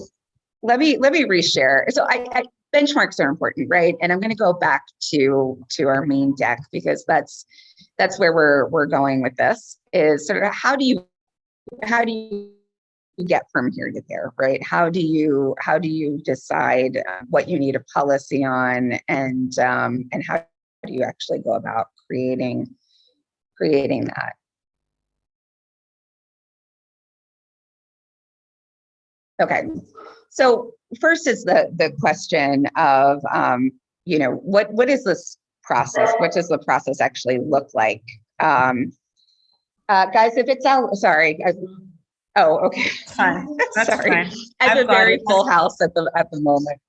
let me reshare. So I benchmarks are important, right? And I'm going to go back to our main deck, because that's where we're going with this, is sort of how do you get from here to there, right? How do you decide what you need a policy on, and how do you actually go about creating that? Okay, so first is the question of what is this process? What does the process actually look like? Guys, if it's out, sorry. Okay. Fine. That's sorry. Fine. I have a very full house at the moment.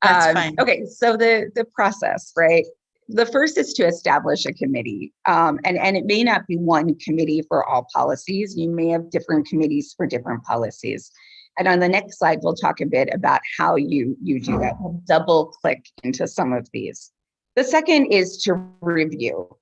That's fine. Okay, so the process, right? The first is to establish a committee, and it may not be one committee for all policies. You may have different committees for different policies. And on the next slide, we'll talk a bit about how you do that. We'll double click into some of these. The second is to review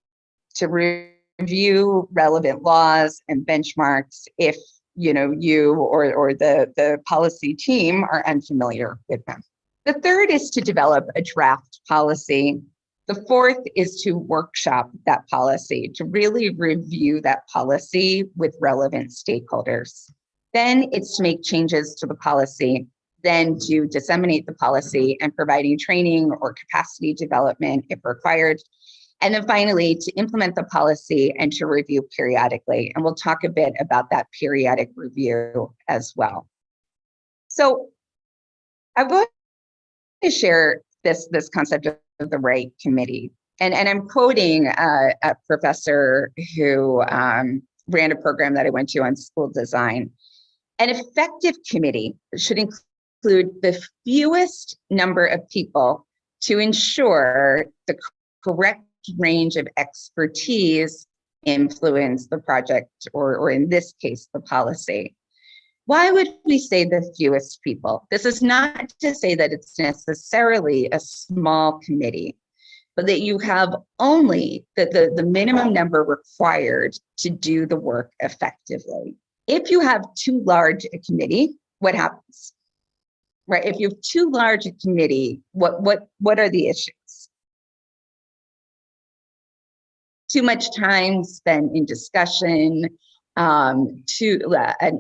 relevant laws and benchmarks if you or the policy team are unfamiliar with them. The third is to develop a draft policy. The fourth is to workshop that policy, to really review that policy with relevant stakeholders. Then it's to make changes to the policy, then to disseminate the policy and providing training or capacity development if required. And then finally, to implement the policy and to review periodically. And we'll talk a bit about that periodic review as well. So I'm going to share this concept of the right committee. And I'm quoting a professor who ran a program that I went to on school design. An effective committee should include the fewest number of people to ensure the correct range of expertise influence the project, or in this case, the policy. Why would we say the fewest people? This is not to say that it's necessarily a small committee, but that you have only the minimum number required to do the work effectively. If you have too large a committee, what happens? Right? If you have too large a committee, what are the issues? Too much time spent in discussion, an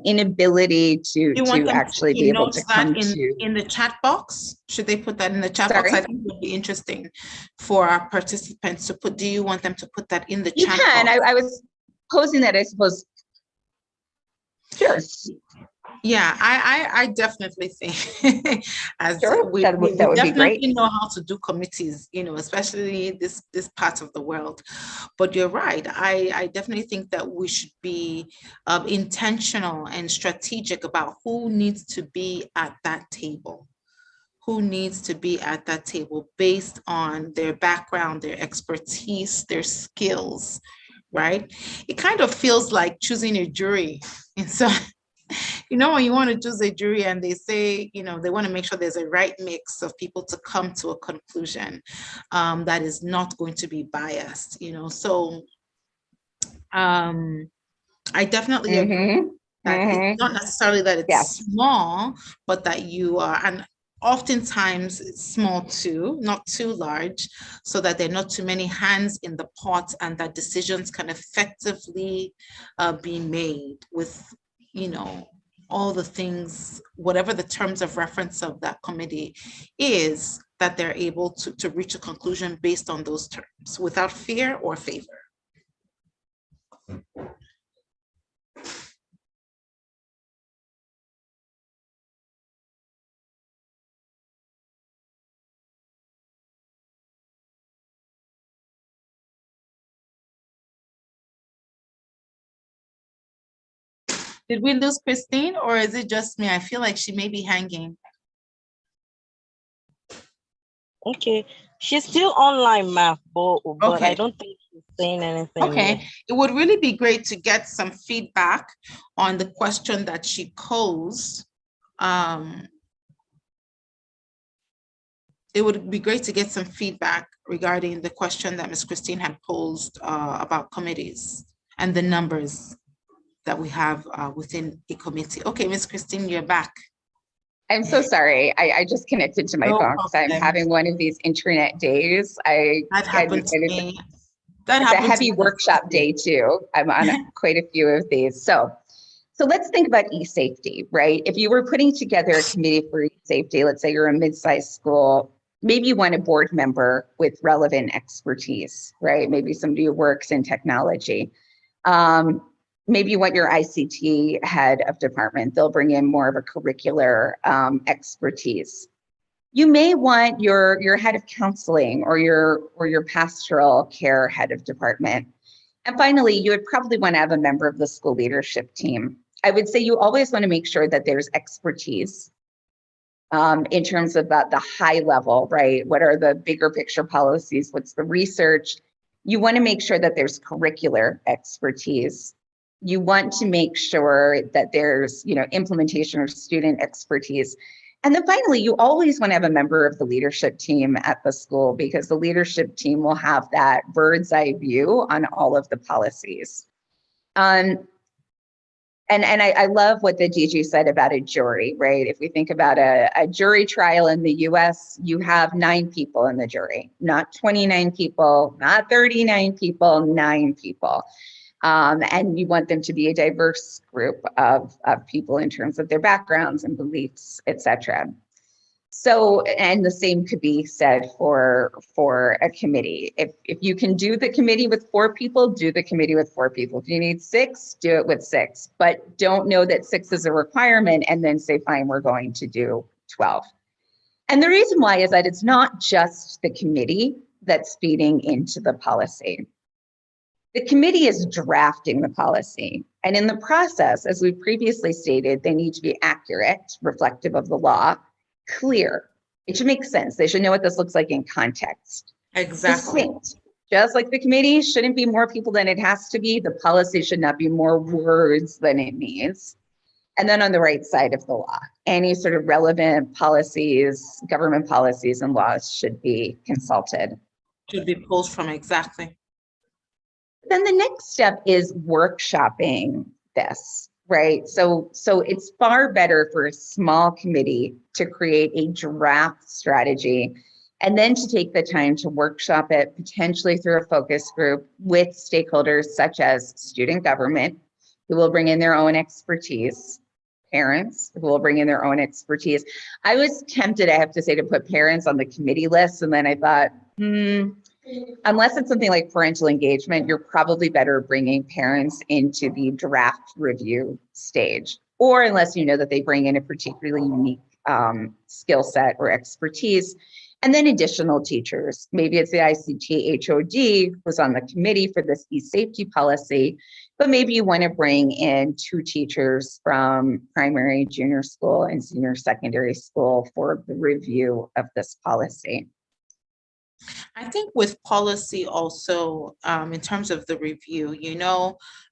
inability to actually be able to come to. In the chat box? Should they put that in the chat box? I think it would be interesting for our participants to put. Do you want them to put that in the chat box? You can. I was posing that, I suppose. Sure. Yeah, I definitely think we that would be great. Know how to do committees, especially this part of the world. But you're right. I definitely think that we should be intentional and strategic about who needs to be at that table. Who needs to be at that table based on their background, their expertise, their skills, right? It kind of feels like choosing a jury. And so when you want to choose a jury and they say, they want to make sure there's a right mix of people to come to a conclusion that is not going to be biased, So I definitely agree that it's not necessarily that it's small, but that you are, and oftentimes it's small too, not too large, so that there are not too many hands in the pot and that decisions can effectively be made with all the things, whatever the terms of reference of that committee is, that they're able to reach a conclusion based on those terms without fear or favor. Did we lose Christine, or is it just me? I feel like she may be hanging. Okay, she's still online, Ma, but I don't think she's saying anything. Okay, yet. It would really be great to get some feedback on the question that she posed. It would be great to get some feedback regarding the question that Ms. Christine had posed about committees and the numbers that we have within a committee. Okay, Ms. Christine, you're back. I'm so sorry. I just connected to my phone because I'm having one of these internet days. That happened to me. It's a heavy workshop day too. I'm on quite a few of these. So let's think about e-safety, right? If you were putting together a committee for e-safety, let's say you're a mid-sized school, maybe you want a board member with relevant expertise, right? Maybe somebody who works in technology. Maybe you want your ICT head of department. They'll bring in more of a curricular expertise. You may want your head of counseling or your pastoral care head of department. And finally, you would probably want to have a member of the school leadership team. I would say you always want to make sure that there's expertise in terms of the high level, right? What are the bigger picture policies? What's the research? You want to make sure that there's curricular expertise. You want to make sure that there's, implementation or student expertise. And then finally, you always want to have a member of the leadership team at the school, because the leadership team will have that bird's eye view on all of the policies. And And I love what the DG said about a jury, right? If we think about a jury trial in the US, you have 9 people in the jury, not 29 people, not 39 people, 9 people. And you want them to be a diverse group of people in terms of their backgrounds and beliefs, et cetera. So, and the same could be said for a committee. If you can do the committee with 4 people, do the committee with 4 people. If you need 6, do it with 6, but don't know that 6 is a requirement and then say, fine, we're going to do 12. And the reason why is that it's not just the committee that's feeding into the policy. The committee is drafting the policy. And in the process, as we previously stated, they need to be accurate, reflective of the law, clear. It should make sense. They should know what this looks like in context. Exactly. Distinct. Just like the committee shouldn't be more people than it has to be, the policy should not be more words than it needs. And then on the right side of the law, any sort of relevant policies, government policies and laws should be consulted. Should be pulled from, exactly. Then the next step is workshopping this, right? So it's far better for a small committee to create a draft strategy and then to take the time to workshop it, potentially through a focus group with stakeholders such as student government, who will bring in their own expertise, parents who will bring in their own expertise. I was tempted, I have to say, to put parents on the committee list, and then I thought, unless it's something like parental engagement, you're probably better bringing parents into the draft review stage, or unless you know that they bring in a particularly unique skill set or expertise. And then additional teachers, maybe it's the ICT HOD who's on the committee for this e-safety policy, but maybe you want to bring in 2 teachers from primary, junior school, and senior secondary school for the review of this policy. I think with policy also, in terms of the review,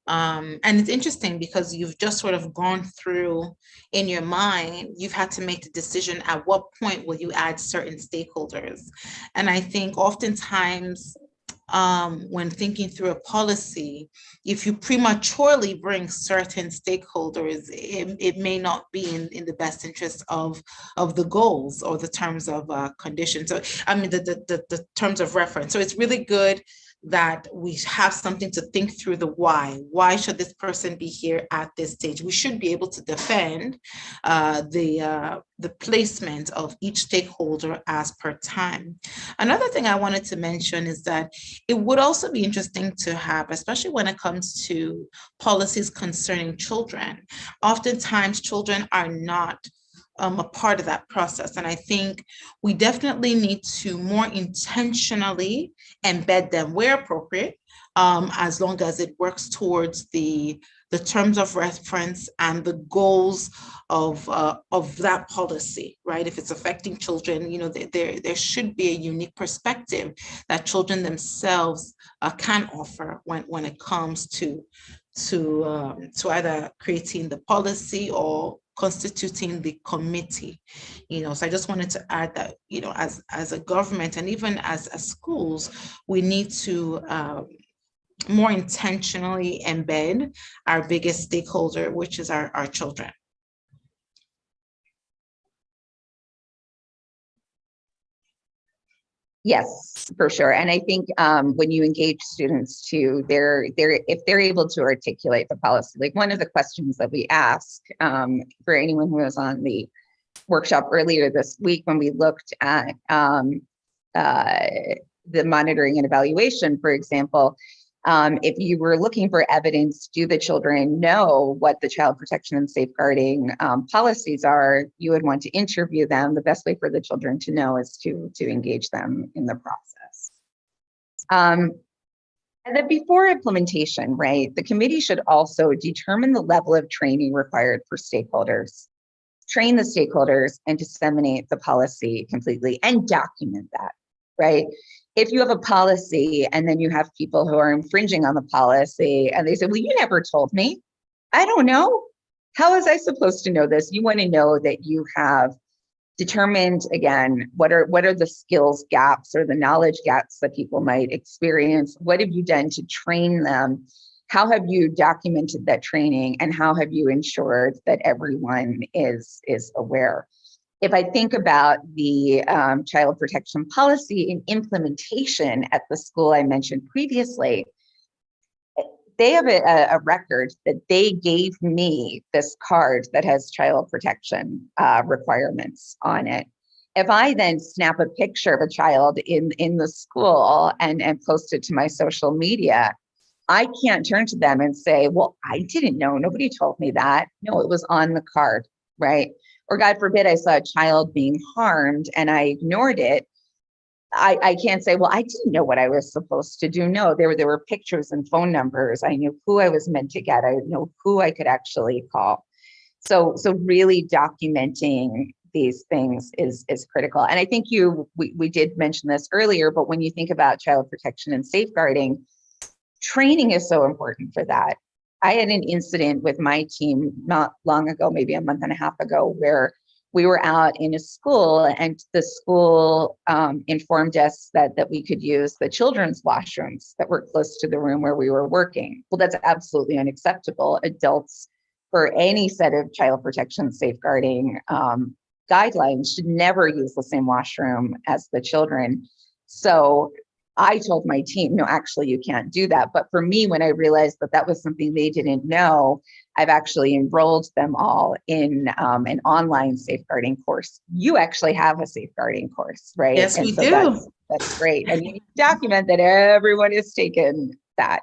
and it's interesting because you've just sort of gone through in your mind, you've had to make the decision at what point will you add certain stakeholders. And I think oftentimes when thinking through a policy, if you prematurely bring certain stakeholders, it may not be in the best interest of the goals or the terms of conditions. So I mean the terms of reference. So it's really good that we have something to think through the why. Why should this person be here at this stage? We should be able to defend the placement of each stakeholder as per time. Another thing I wanted to mention is that it would also be interesting to have, especially when it comes to policies concerning children. Oftentimes, children are not a part of that process. And I think we definitely need to more intentionally embed them where appropriate, as long as it works towards the terms of reference and the goals of that policy, right? If it's affecting children, there should be a unique perspective that children themselves can offer when it comes to either creating the policy or constituting the committee. So I just wanted to add that, as a government and even as schools, we need to more intentionally embed our biggest stakeholder, which is our children. Yes, for sure. And I think when you engage students too, if they're able to articulate the policy, like one of the questions that we ask for anyone who was on the workshop earlier this week when we looked at the monitoring and evaluation, for example, if you were looking for evidence, do the children know what the child protection and safeguarding policies are? You would want to interview them. The best way for the children to know is to engage them in the process. And then before implementation, right, the committee should also determine the level of training required for stakeholders, train the stakeholders, and disseminate the policy completely and document that, right? If you have a policy and then you have people who are infringing on the policy and they say, well, you never told me. I don't know. How was I supposed to know this? You want to know that you have determined, again, what are the skills gaps or the knowledge gaps that people might experience? What have you done to train them how have you documented that training, and how have you ensured that everyone is aware? If I think about the child protection policy and implementation at the school I mentioned previously, they have a record that they gave me this card that has child protection requirements on it. If I then snap a picture of a child in the school and post it to my social media, I can't turn to them and say, well, I didn't know, nobody told me that. No, it was on the card, right? Or God forbid, I saw a child being harmed and I ignored it. I can't say, well, I didn't know what I was supposed to do. No, there were pictures and phone numbers. I knew who I was meant to get. I know who I could actually call. So really documenting these things is critical. And I think we did mention this earlier, but when you think about child protection and safeguarding, training is so important for that. I had an incident with my team not long ago, maybe a month and a half ago, where we were out in a school and the school informed us that we could use the children's washrooms that were close to the room where we were working. Well, that's absolutely unacceptable. Adults, for any set of child protection safeguarding guidelines, should never use the same washroom as the children. So I told my team, no, actually, you can't do that. But for me, when I realized that was something they didn't know, I've actually enrolled them all in an online safeguarding course. You actually have a safeguarding course, right? Yes, and we so do. That's great. And you document that everyone has taken that.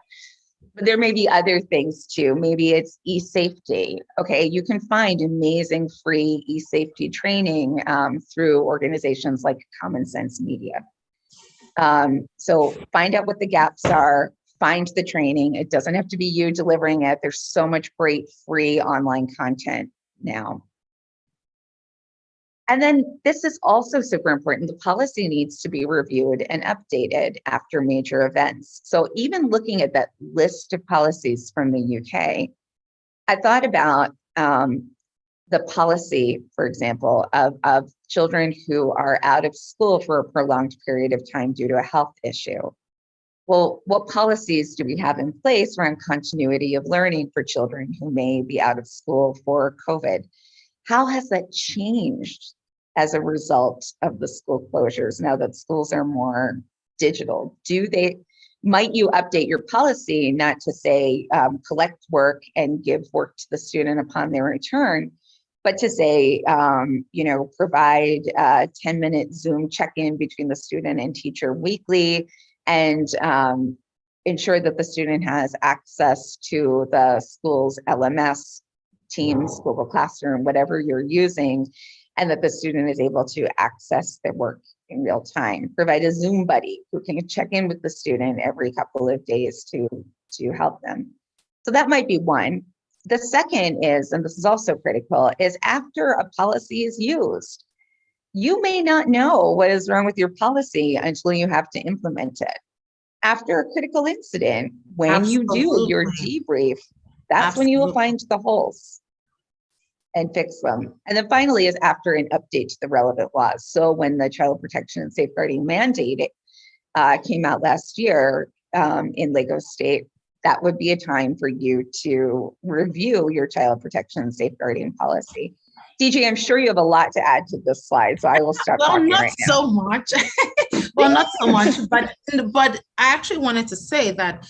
But there may be other things too. Maybe it's e-safety. Okay, you can find amazing free e-safety training through organizations like Common Sense Media. So find out what the gaps are, find the training. It doesn't have to be you delivering it. There's so much great free online content now. And then this is also super important. The policy needs to be reviewed and updated after major events. So even looking at that list of policies from the UK, I thought about the policy, for example, of children who are out of school for a prolonged period of time due to a health issue. Well, what policies do we have in place around continuity of learning for children who may be out of school for COVID? How has that changed as a result of the school closures now that schools are more digital? Might you update your policy not to say collect work and give work to the student upon their return, but to say, provide a 10-minute Zoom check-in between the student and teacher weekly, and ensure that the student has access to the school's LMS, Teams, Google Classroom, whatever you're using, and that the student is able to access their work in real time. Provide a Zoom buddy who can check in with the student every couple of days to help them. So that might be one. The second is, and this is also critical, is after a policy is used, you may not know what is wrong with your policy until you have to implement it. After a critical incident, when you do your debrief, that's when you will find the holes and fix them. And then finally is after an update to the relevant laws. So when the Child Protection and Safeguarding Mandate came out last year in Lagos State, that would be a time for you to review your child protection and safeguarding policy. DJ, I'm sure you have a lot to add to this slide, so I will stop talking right now. So much. Well, not so much, but I actually wanted to say that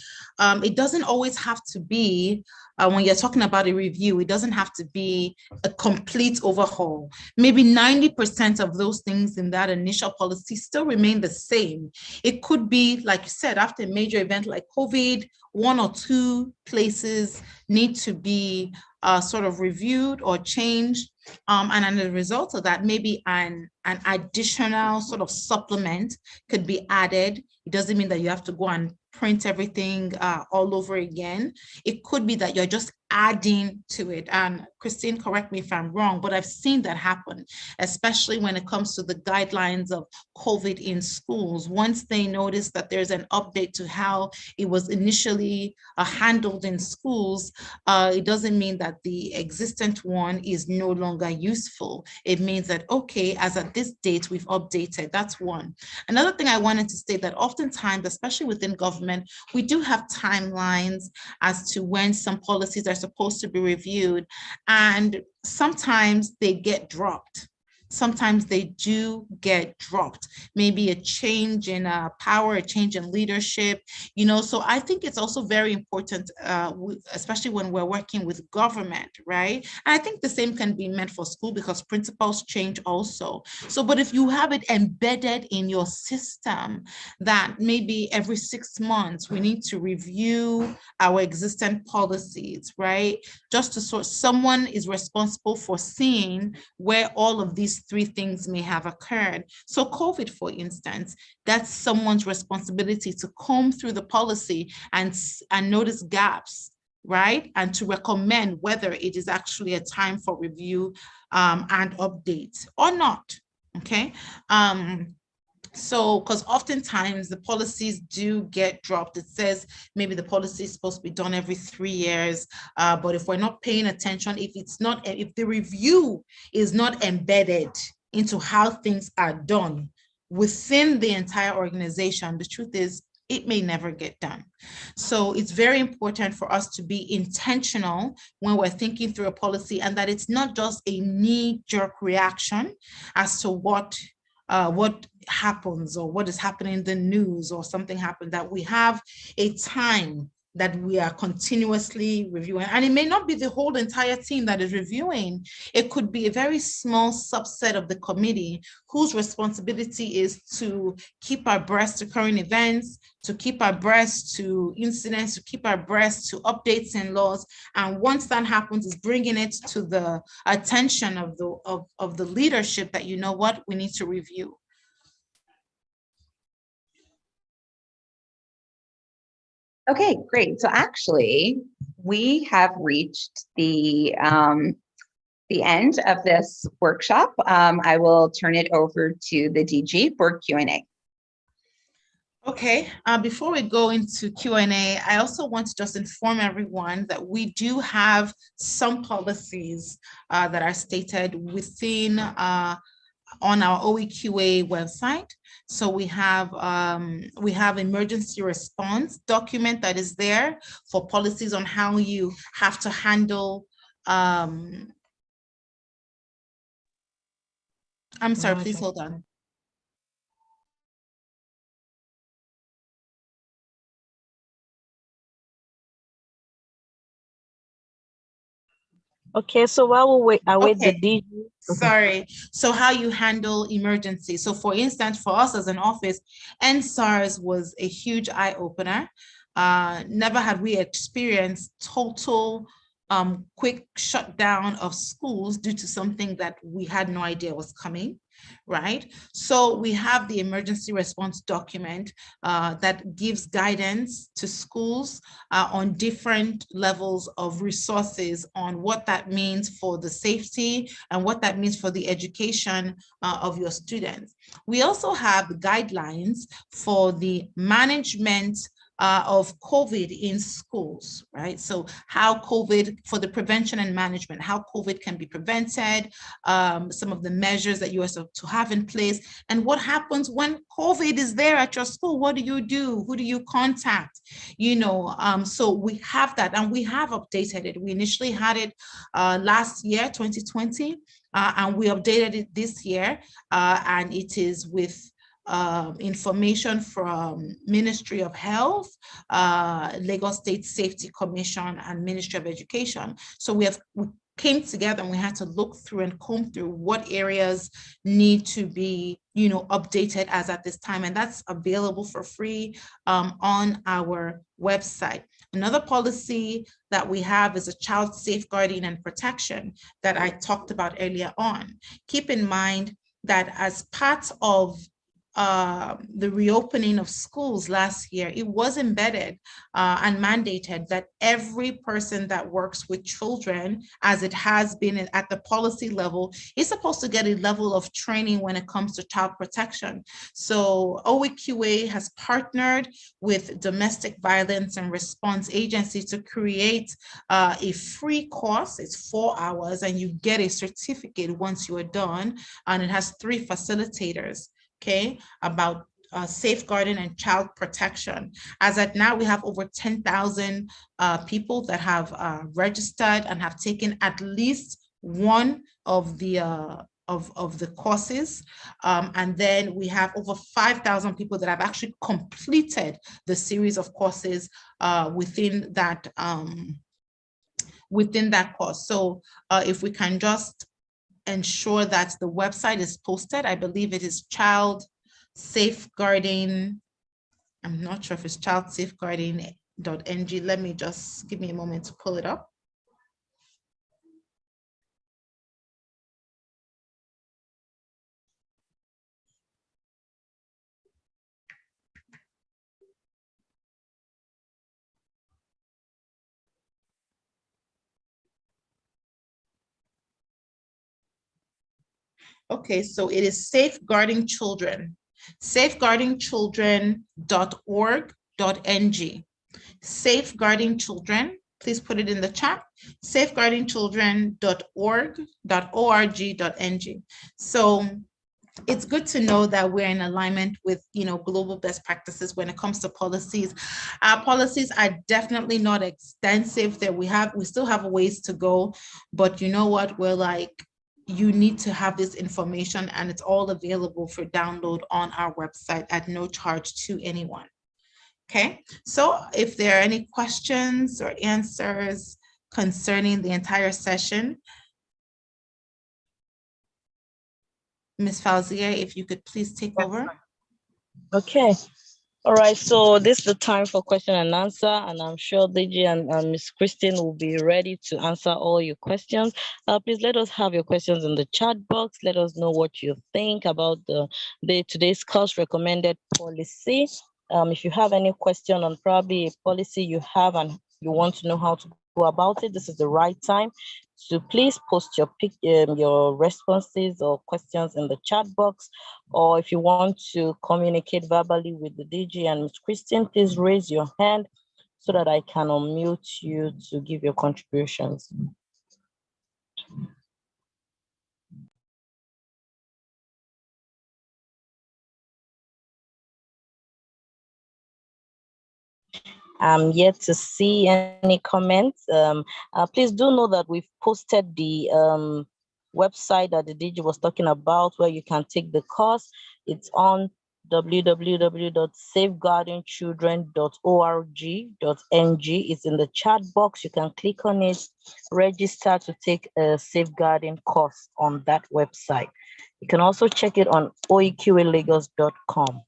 it doesn't always have to be, when you're talking about a review, it doesn't have to be a complete overhaul. Maybe 90% of those things in that initial policy still remain the same. It could be, like you said, after a major event like COVID, 1 or 2 places need to be sort of reviewed or changed. And as a result of that, maybe an additional sort of supplement could be added. It doesn't mean that you have to go and print everything all over again. It could be that you're just adding to it. And Christine, correct me if I'm wrong, but I've seen that happen, especially when it comes to the guidelines of COVID in schools. Once they notice that there's an update to how it was initially handled in schools, it doesn't mean that the existent one is no longer useful. It means that, okay, as at this date, we've updated. That's one. Another thing I wanted to state, that oftentimes, especially within government, we do have timelines as to when some policies are supposed to be reviewed, and sometimes they get dropped. Sometimes they do get dropped, maybe a change in power, a change in leadership, so I think it's also very important, especially when we're working with government, right? And I think the same can be meant for school, because principals change also. So, but if you have it embedded in your system that maybe every 6 months we need to review our existing policies, right? Just to sort, someone is responsible for seeing where all of these 3 things may have occurred. So COVID, for instance, that's someone's responsibility to comb through the policy and notice gaps, right? And to recommend whether it is actually a time for review and update or not, okay? So, because oftentimes the policies do get dropped. It says maybe the policy is supposed to be done every 3 years, but if we're not paying attention, if the review is not embedded into how things are done within the entire organization, the truth is it may never get done. So it's very important for us to be intentional when we're thinking through a policy, and that it's not just a knee-jerk reaction as to what happens or what is happening in the news or something happened, that we have a time that we are continuously reviewing. And it may not be the whole entire team that is reviewing. It could be a very small subset of the committee whose responsibility is to keep abreast to current events, to keep abreast to incidents, to keep abreast to updates in laws. And once that happens, is bringing it to the attention of the leadership that, you know what, we need to review. Okay, great. So actually, we have reached the end of this workshop. I will turn it over to the DG for Q&A. Okay, before we go into Q&A, I also want to just inform everyone that we do have some policies that are stated within on our OEQA website. So we have emergency response document that is there for policies on how you have to handle. I'm sorry, please hold on. Okay, so while we await the DG. Sorry. So how you handle emergency. So for instance, for us as an office, NSARS was a huge eye-opener. Never had we experienced total quick shutdown of schools due to something that we had no idea was coming, right? So we have the emergency response document that gives guidance to schools on different levels of resources on what that means for the safety and what that means for the education of your students. We also have guidelines for the management of COVID in schools, right? So how COVID, for the prevention and management, how COVID can be prevented, some of the measures that you are supposed to have in place, and what happens when COVID is there at your school. What do you do? Who do you contact? So we have that, and we have updated it. We initially had it last year, 2020, and we updated it this year, and it is with information from Ministry of Health, Lagos State Safety Commission, and Ministry of Education. So we came together and we had to look through and comb through what areas need to be, updated as at this time, and that's available for free on our website. Another policy that we have is a child safeguarding and protection that I talked about earlier on. Keep in mind that as part of the reopening of schools last year, it was embedded and mandated that every person that works with children, as it has been at the policy level, is supposed to get a level of training when it comes to child protection. So OEQA has partnered with domestic violence and response agencies to create a free course. It's 4 hours and you get a certificate once you are done, and it has 3 facilitators, okay, about safeguarding and child protection. As at now, we have over 10,000 people that have registered and have taken at least one of the courses. And then we have over 5,000 people that have actually completed the series of courses within that course. So if we can just ensure that the website is posted, I believe it is child safeguarding. I'm not sure if it's childsafeguarding.ng. Let me just give me a moment to pull it up. Okay, so it is safeguarding children, safeguardingchildren.org.ng. Safeguarding children, please put it in the chat, safeguardingchildren.org.ng. So it's good to know that we're in alignment with, global best practices when it comes to policies. Our policies are definitely not extensive. That we still have a ways to go, but you know what? We're like, you need to have this information, and it's all available for download on our website at no charge to anyone. Okay, so if there are any questions or answers concerning the entire session, Ms. Fauzier, if you could please take over. Okay. All right, so this is the time for question and answer, and I'm sure DG and Ms. Christine will be ready to answer all your questions. Please let us have your questions in the chat box. Let us know what you think about today's course recommended policy. If you have any question on probably a policy you have and you want to know how to go about it, this is the right time. So please post your responses or questions in the chat box, or if you want to communicate verbally with the DG and Ms. Christine, please raise your hand so that I can unmute you to give your contributions. I'm yet to see any comments. Please do know that we've posted the website that the DG was talking about, where you can take the course. It's on www.safeguardingchildren.org.ng. It's in the chat box. You can click on it, register to take a safeguarding course on that website. You can also check it on oeqalagos.com.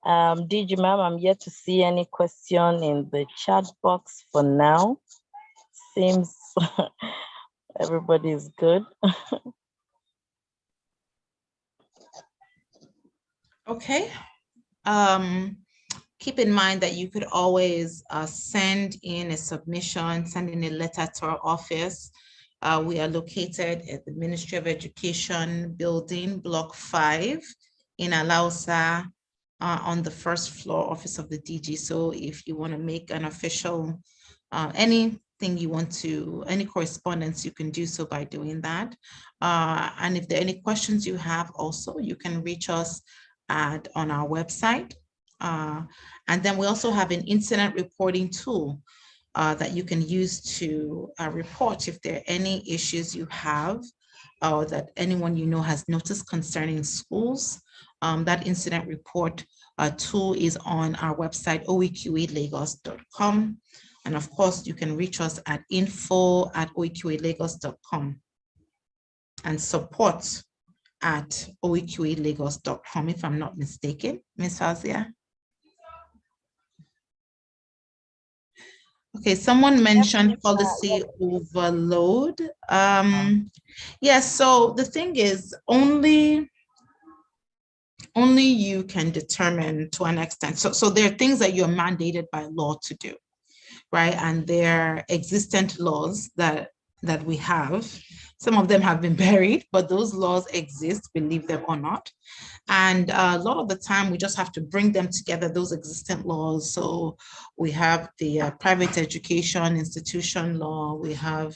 DG ma'am, I'm yet to see any question in the chat box for now. Seems everybody is good. Okay. Keep in mind that you could always send in a submission, send in a letter to our office. We are located at the Ministry of Education building, Block 5 in Alausa, on the first floor, office of the DG. So if you want to make an official, anything you want to, any correspondence, you can do so by doing that. And if there are any questions you have also, you can reach us on our website. And then we also have an incident reporting tool that you can use to report if there are any issues you have or that anyone you know has noticed concerning schools. That incident report tool is on our website, oeqalagos.com. And of course, you can reach us at info@oeqalagos.com and support@oeqalagos.com, if I'm not mistaken, Ms. Fauzier. Okay, someone mentioned policy overload. Yes, so the thing is, only only you can determine to an extent. So there are things that you're mandated by law to do, right? And there are existent laws that we have. Some of them have been buried, but those laws exist, believe them or not. And a lot of the time, we just have to bring them together, those existent laws. So we have the private education institution law, we have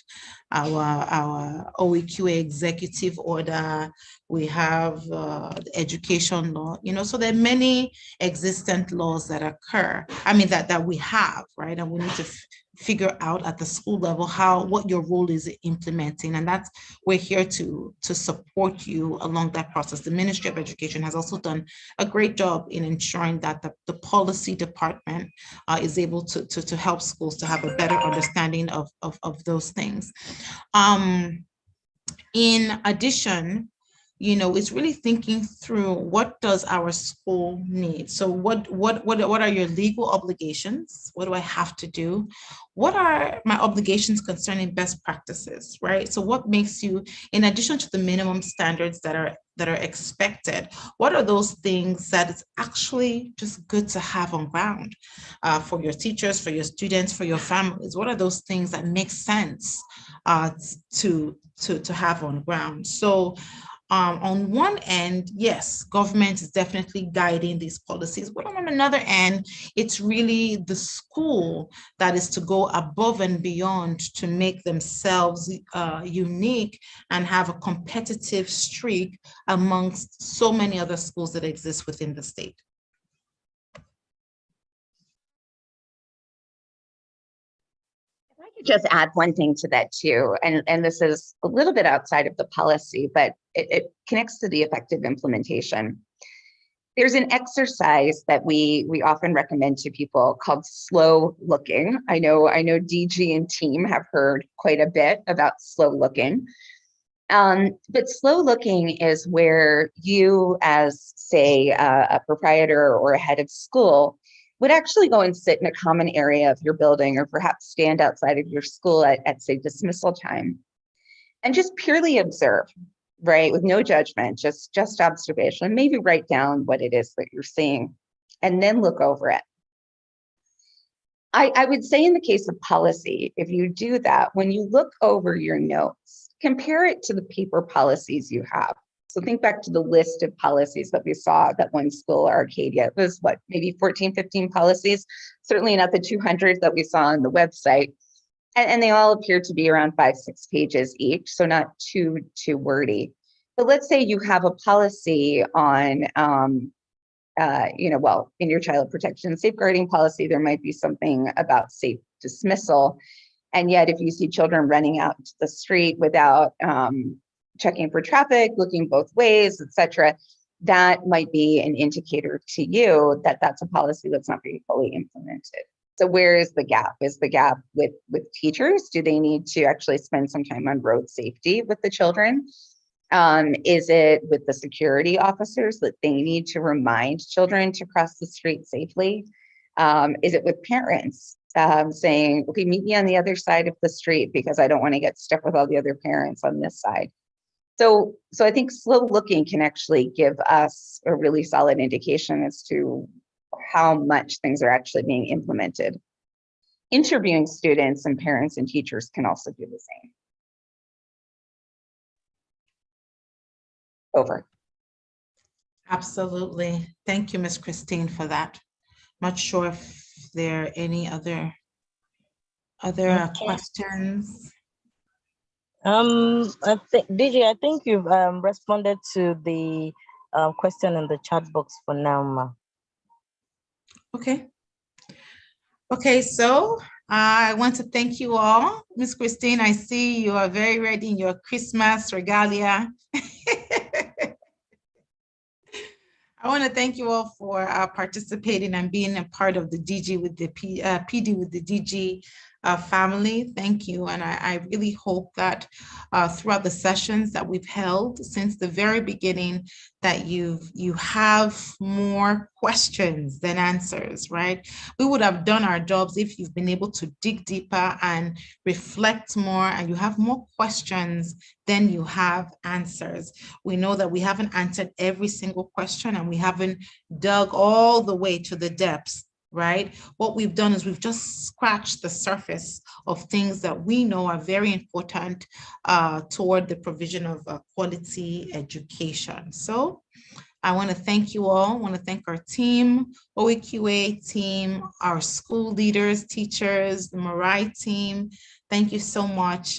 our OEQA executive order, we have the education law, so there are many existent laws that occur, that we have, right? And we need to figure out at the school level what your role is in implementing, and that's we're here to support you along that process. The Ministry of Education has also done a great job in ensuring that the policy department is able to help schools to have a better understanding of those things. In addition, it's really thinking through, what does our school need? So what are your legal obligations? What do I have to do? What are my obligations concerning best practices, right? So what makes you, in addition to the minimum standards that are expected, what are those things that is actually just good to have on ground for your teachers, for your students, for your families? What are those things that make sense to have on ground? So on one end, yes, government is definitely guiding these policies, but on another end, it's really the school that is to go above and beyond to make themselves unique and have a competitive streak amongst so many other schools that exist within the state. If I could just add one thing to that too, and this is a little bit outside of the policy, but it connects to the effective implementation. There's an exercise that we often recommend to people called slow looking. I know DG and team have heard quite a bit about slow looking. But slow looking is where you, as say a proprietor or a head of school, would actually go and sit in a common area of your building, or perhaps stand outside of your school at say dismissal time, and just purely observe, right? With no judgment, just observation, maybe write down what it is that you're seeing, and then look over it. I would say in the case of policy, if you do that, when you look over your notes, compare it to the paper policies you have. So think back to the list of policies that we saw at that one school, Arcadia. It was what, maybe 14, 15 policies, certainly not the 200 that we saw on the website. And they all appear to be around 5-6 pages each, so not too wordy. But let's say you have a policy on, well, in your child protection and safeguarding policy, there might be something about safe dismissal. And yet, if you see children running out to the street without checking for traffic, looking both ways, etc., that might be an indicator to you that that's a policy that's not being fully implemented. So where is the gap? Is the gap with teachers? Do they need to actually spend some time on road safety with the children? Is it with the security officers that they need to remind children to cross the street safely? Is it with parents saying, okay, meet me on the other side of the street because I don't want to get stuck with all the other parents on this side? So I think slow looking can actually give us a really solid indication as to how much things are actually being implemented. Interviewing students and parents and teachers can also do the same. Over. Absolutely. Thank you, Ms. Christine, for that. Not sure if there are any other questions. DJ, I think you've responded to the question in the chat box for now, Ma. Okay, so I want to thank you all. Ms. Christine, I see you are very ready in your Christmas regalia. I want to thank you all for participating and being a part of the DG with the PD with the DG family, thank you. And I really hope that throughout the sessions that we've held since the very beginning, that you have more questions than answers, right? We would have done our jobs if you've been able to dig deeper and reflect more, and you have more questions than you have answers. We know that we haven't answered every single question, and we haven't dug all the way to the depths, right? What we've done is we've just scratched the surface of things that we know are very important toward the provision of quality education. So I want to thank you all. I want to thank our team, OEQA team, our school leaders, teachers, the Mirai team. Thank you so much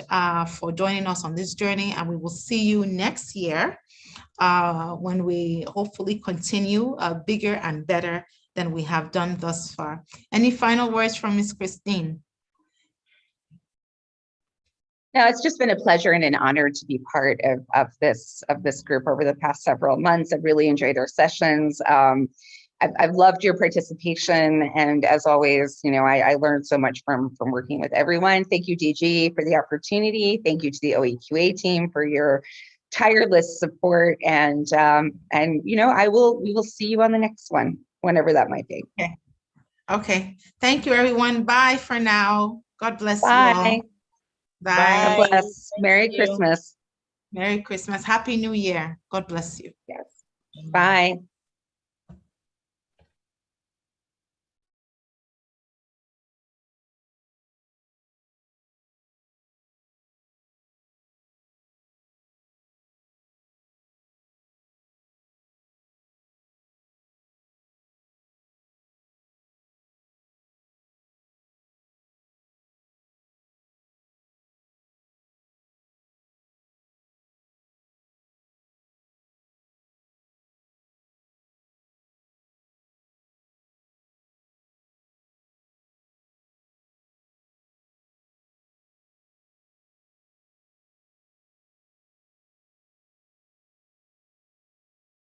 for joining us on this journey, and we will see you next year when we hopefully continue bigger and better than we have done thus far. Any final words from Ms. Christine? No, it's just been a pleasure and an honor to be part of this group over the past several months. I've really enjoyed our sessions. I've loved your participation, and as always, you know, I learned so much from working with everyone. Thank you, DG, for the opportunity. Thank you to the OEQA team for your tireless support, and you know, we will see you on the next one, whenever that might be. Okay. Thank you, everyone. Bye for now. God bless you Bye. all. Bye. God Bye. bless. Merry Thank you. Christmas. Merry Christmas. Happy New Year. God bless you. Yes. Bye.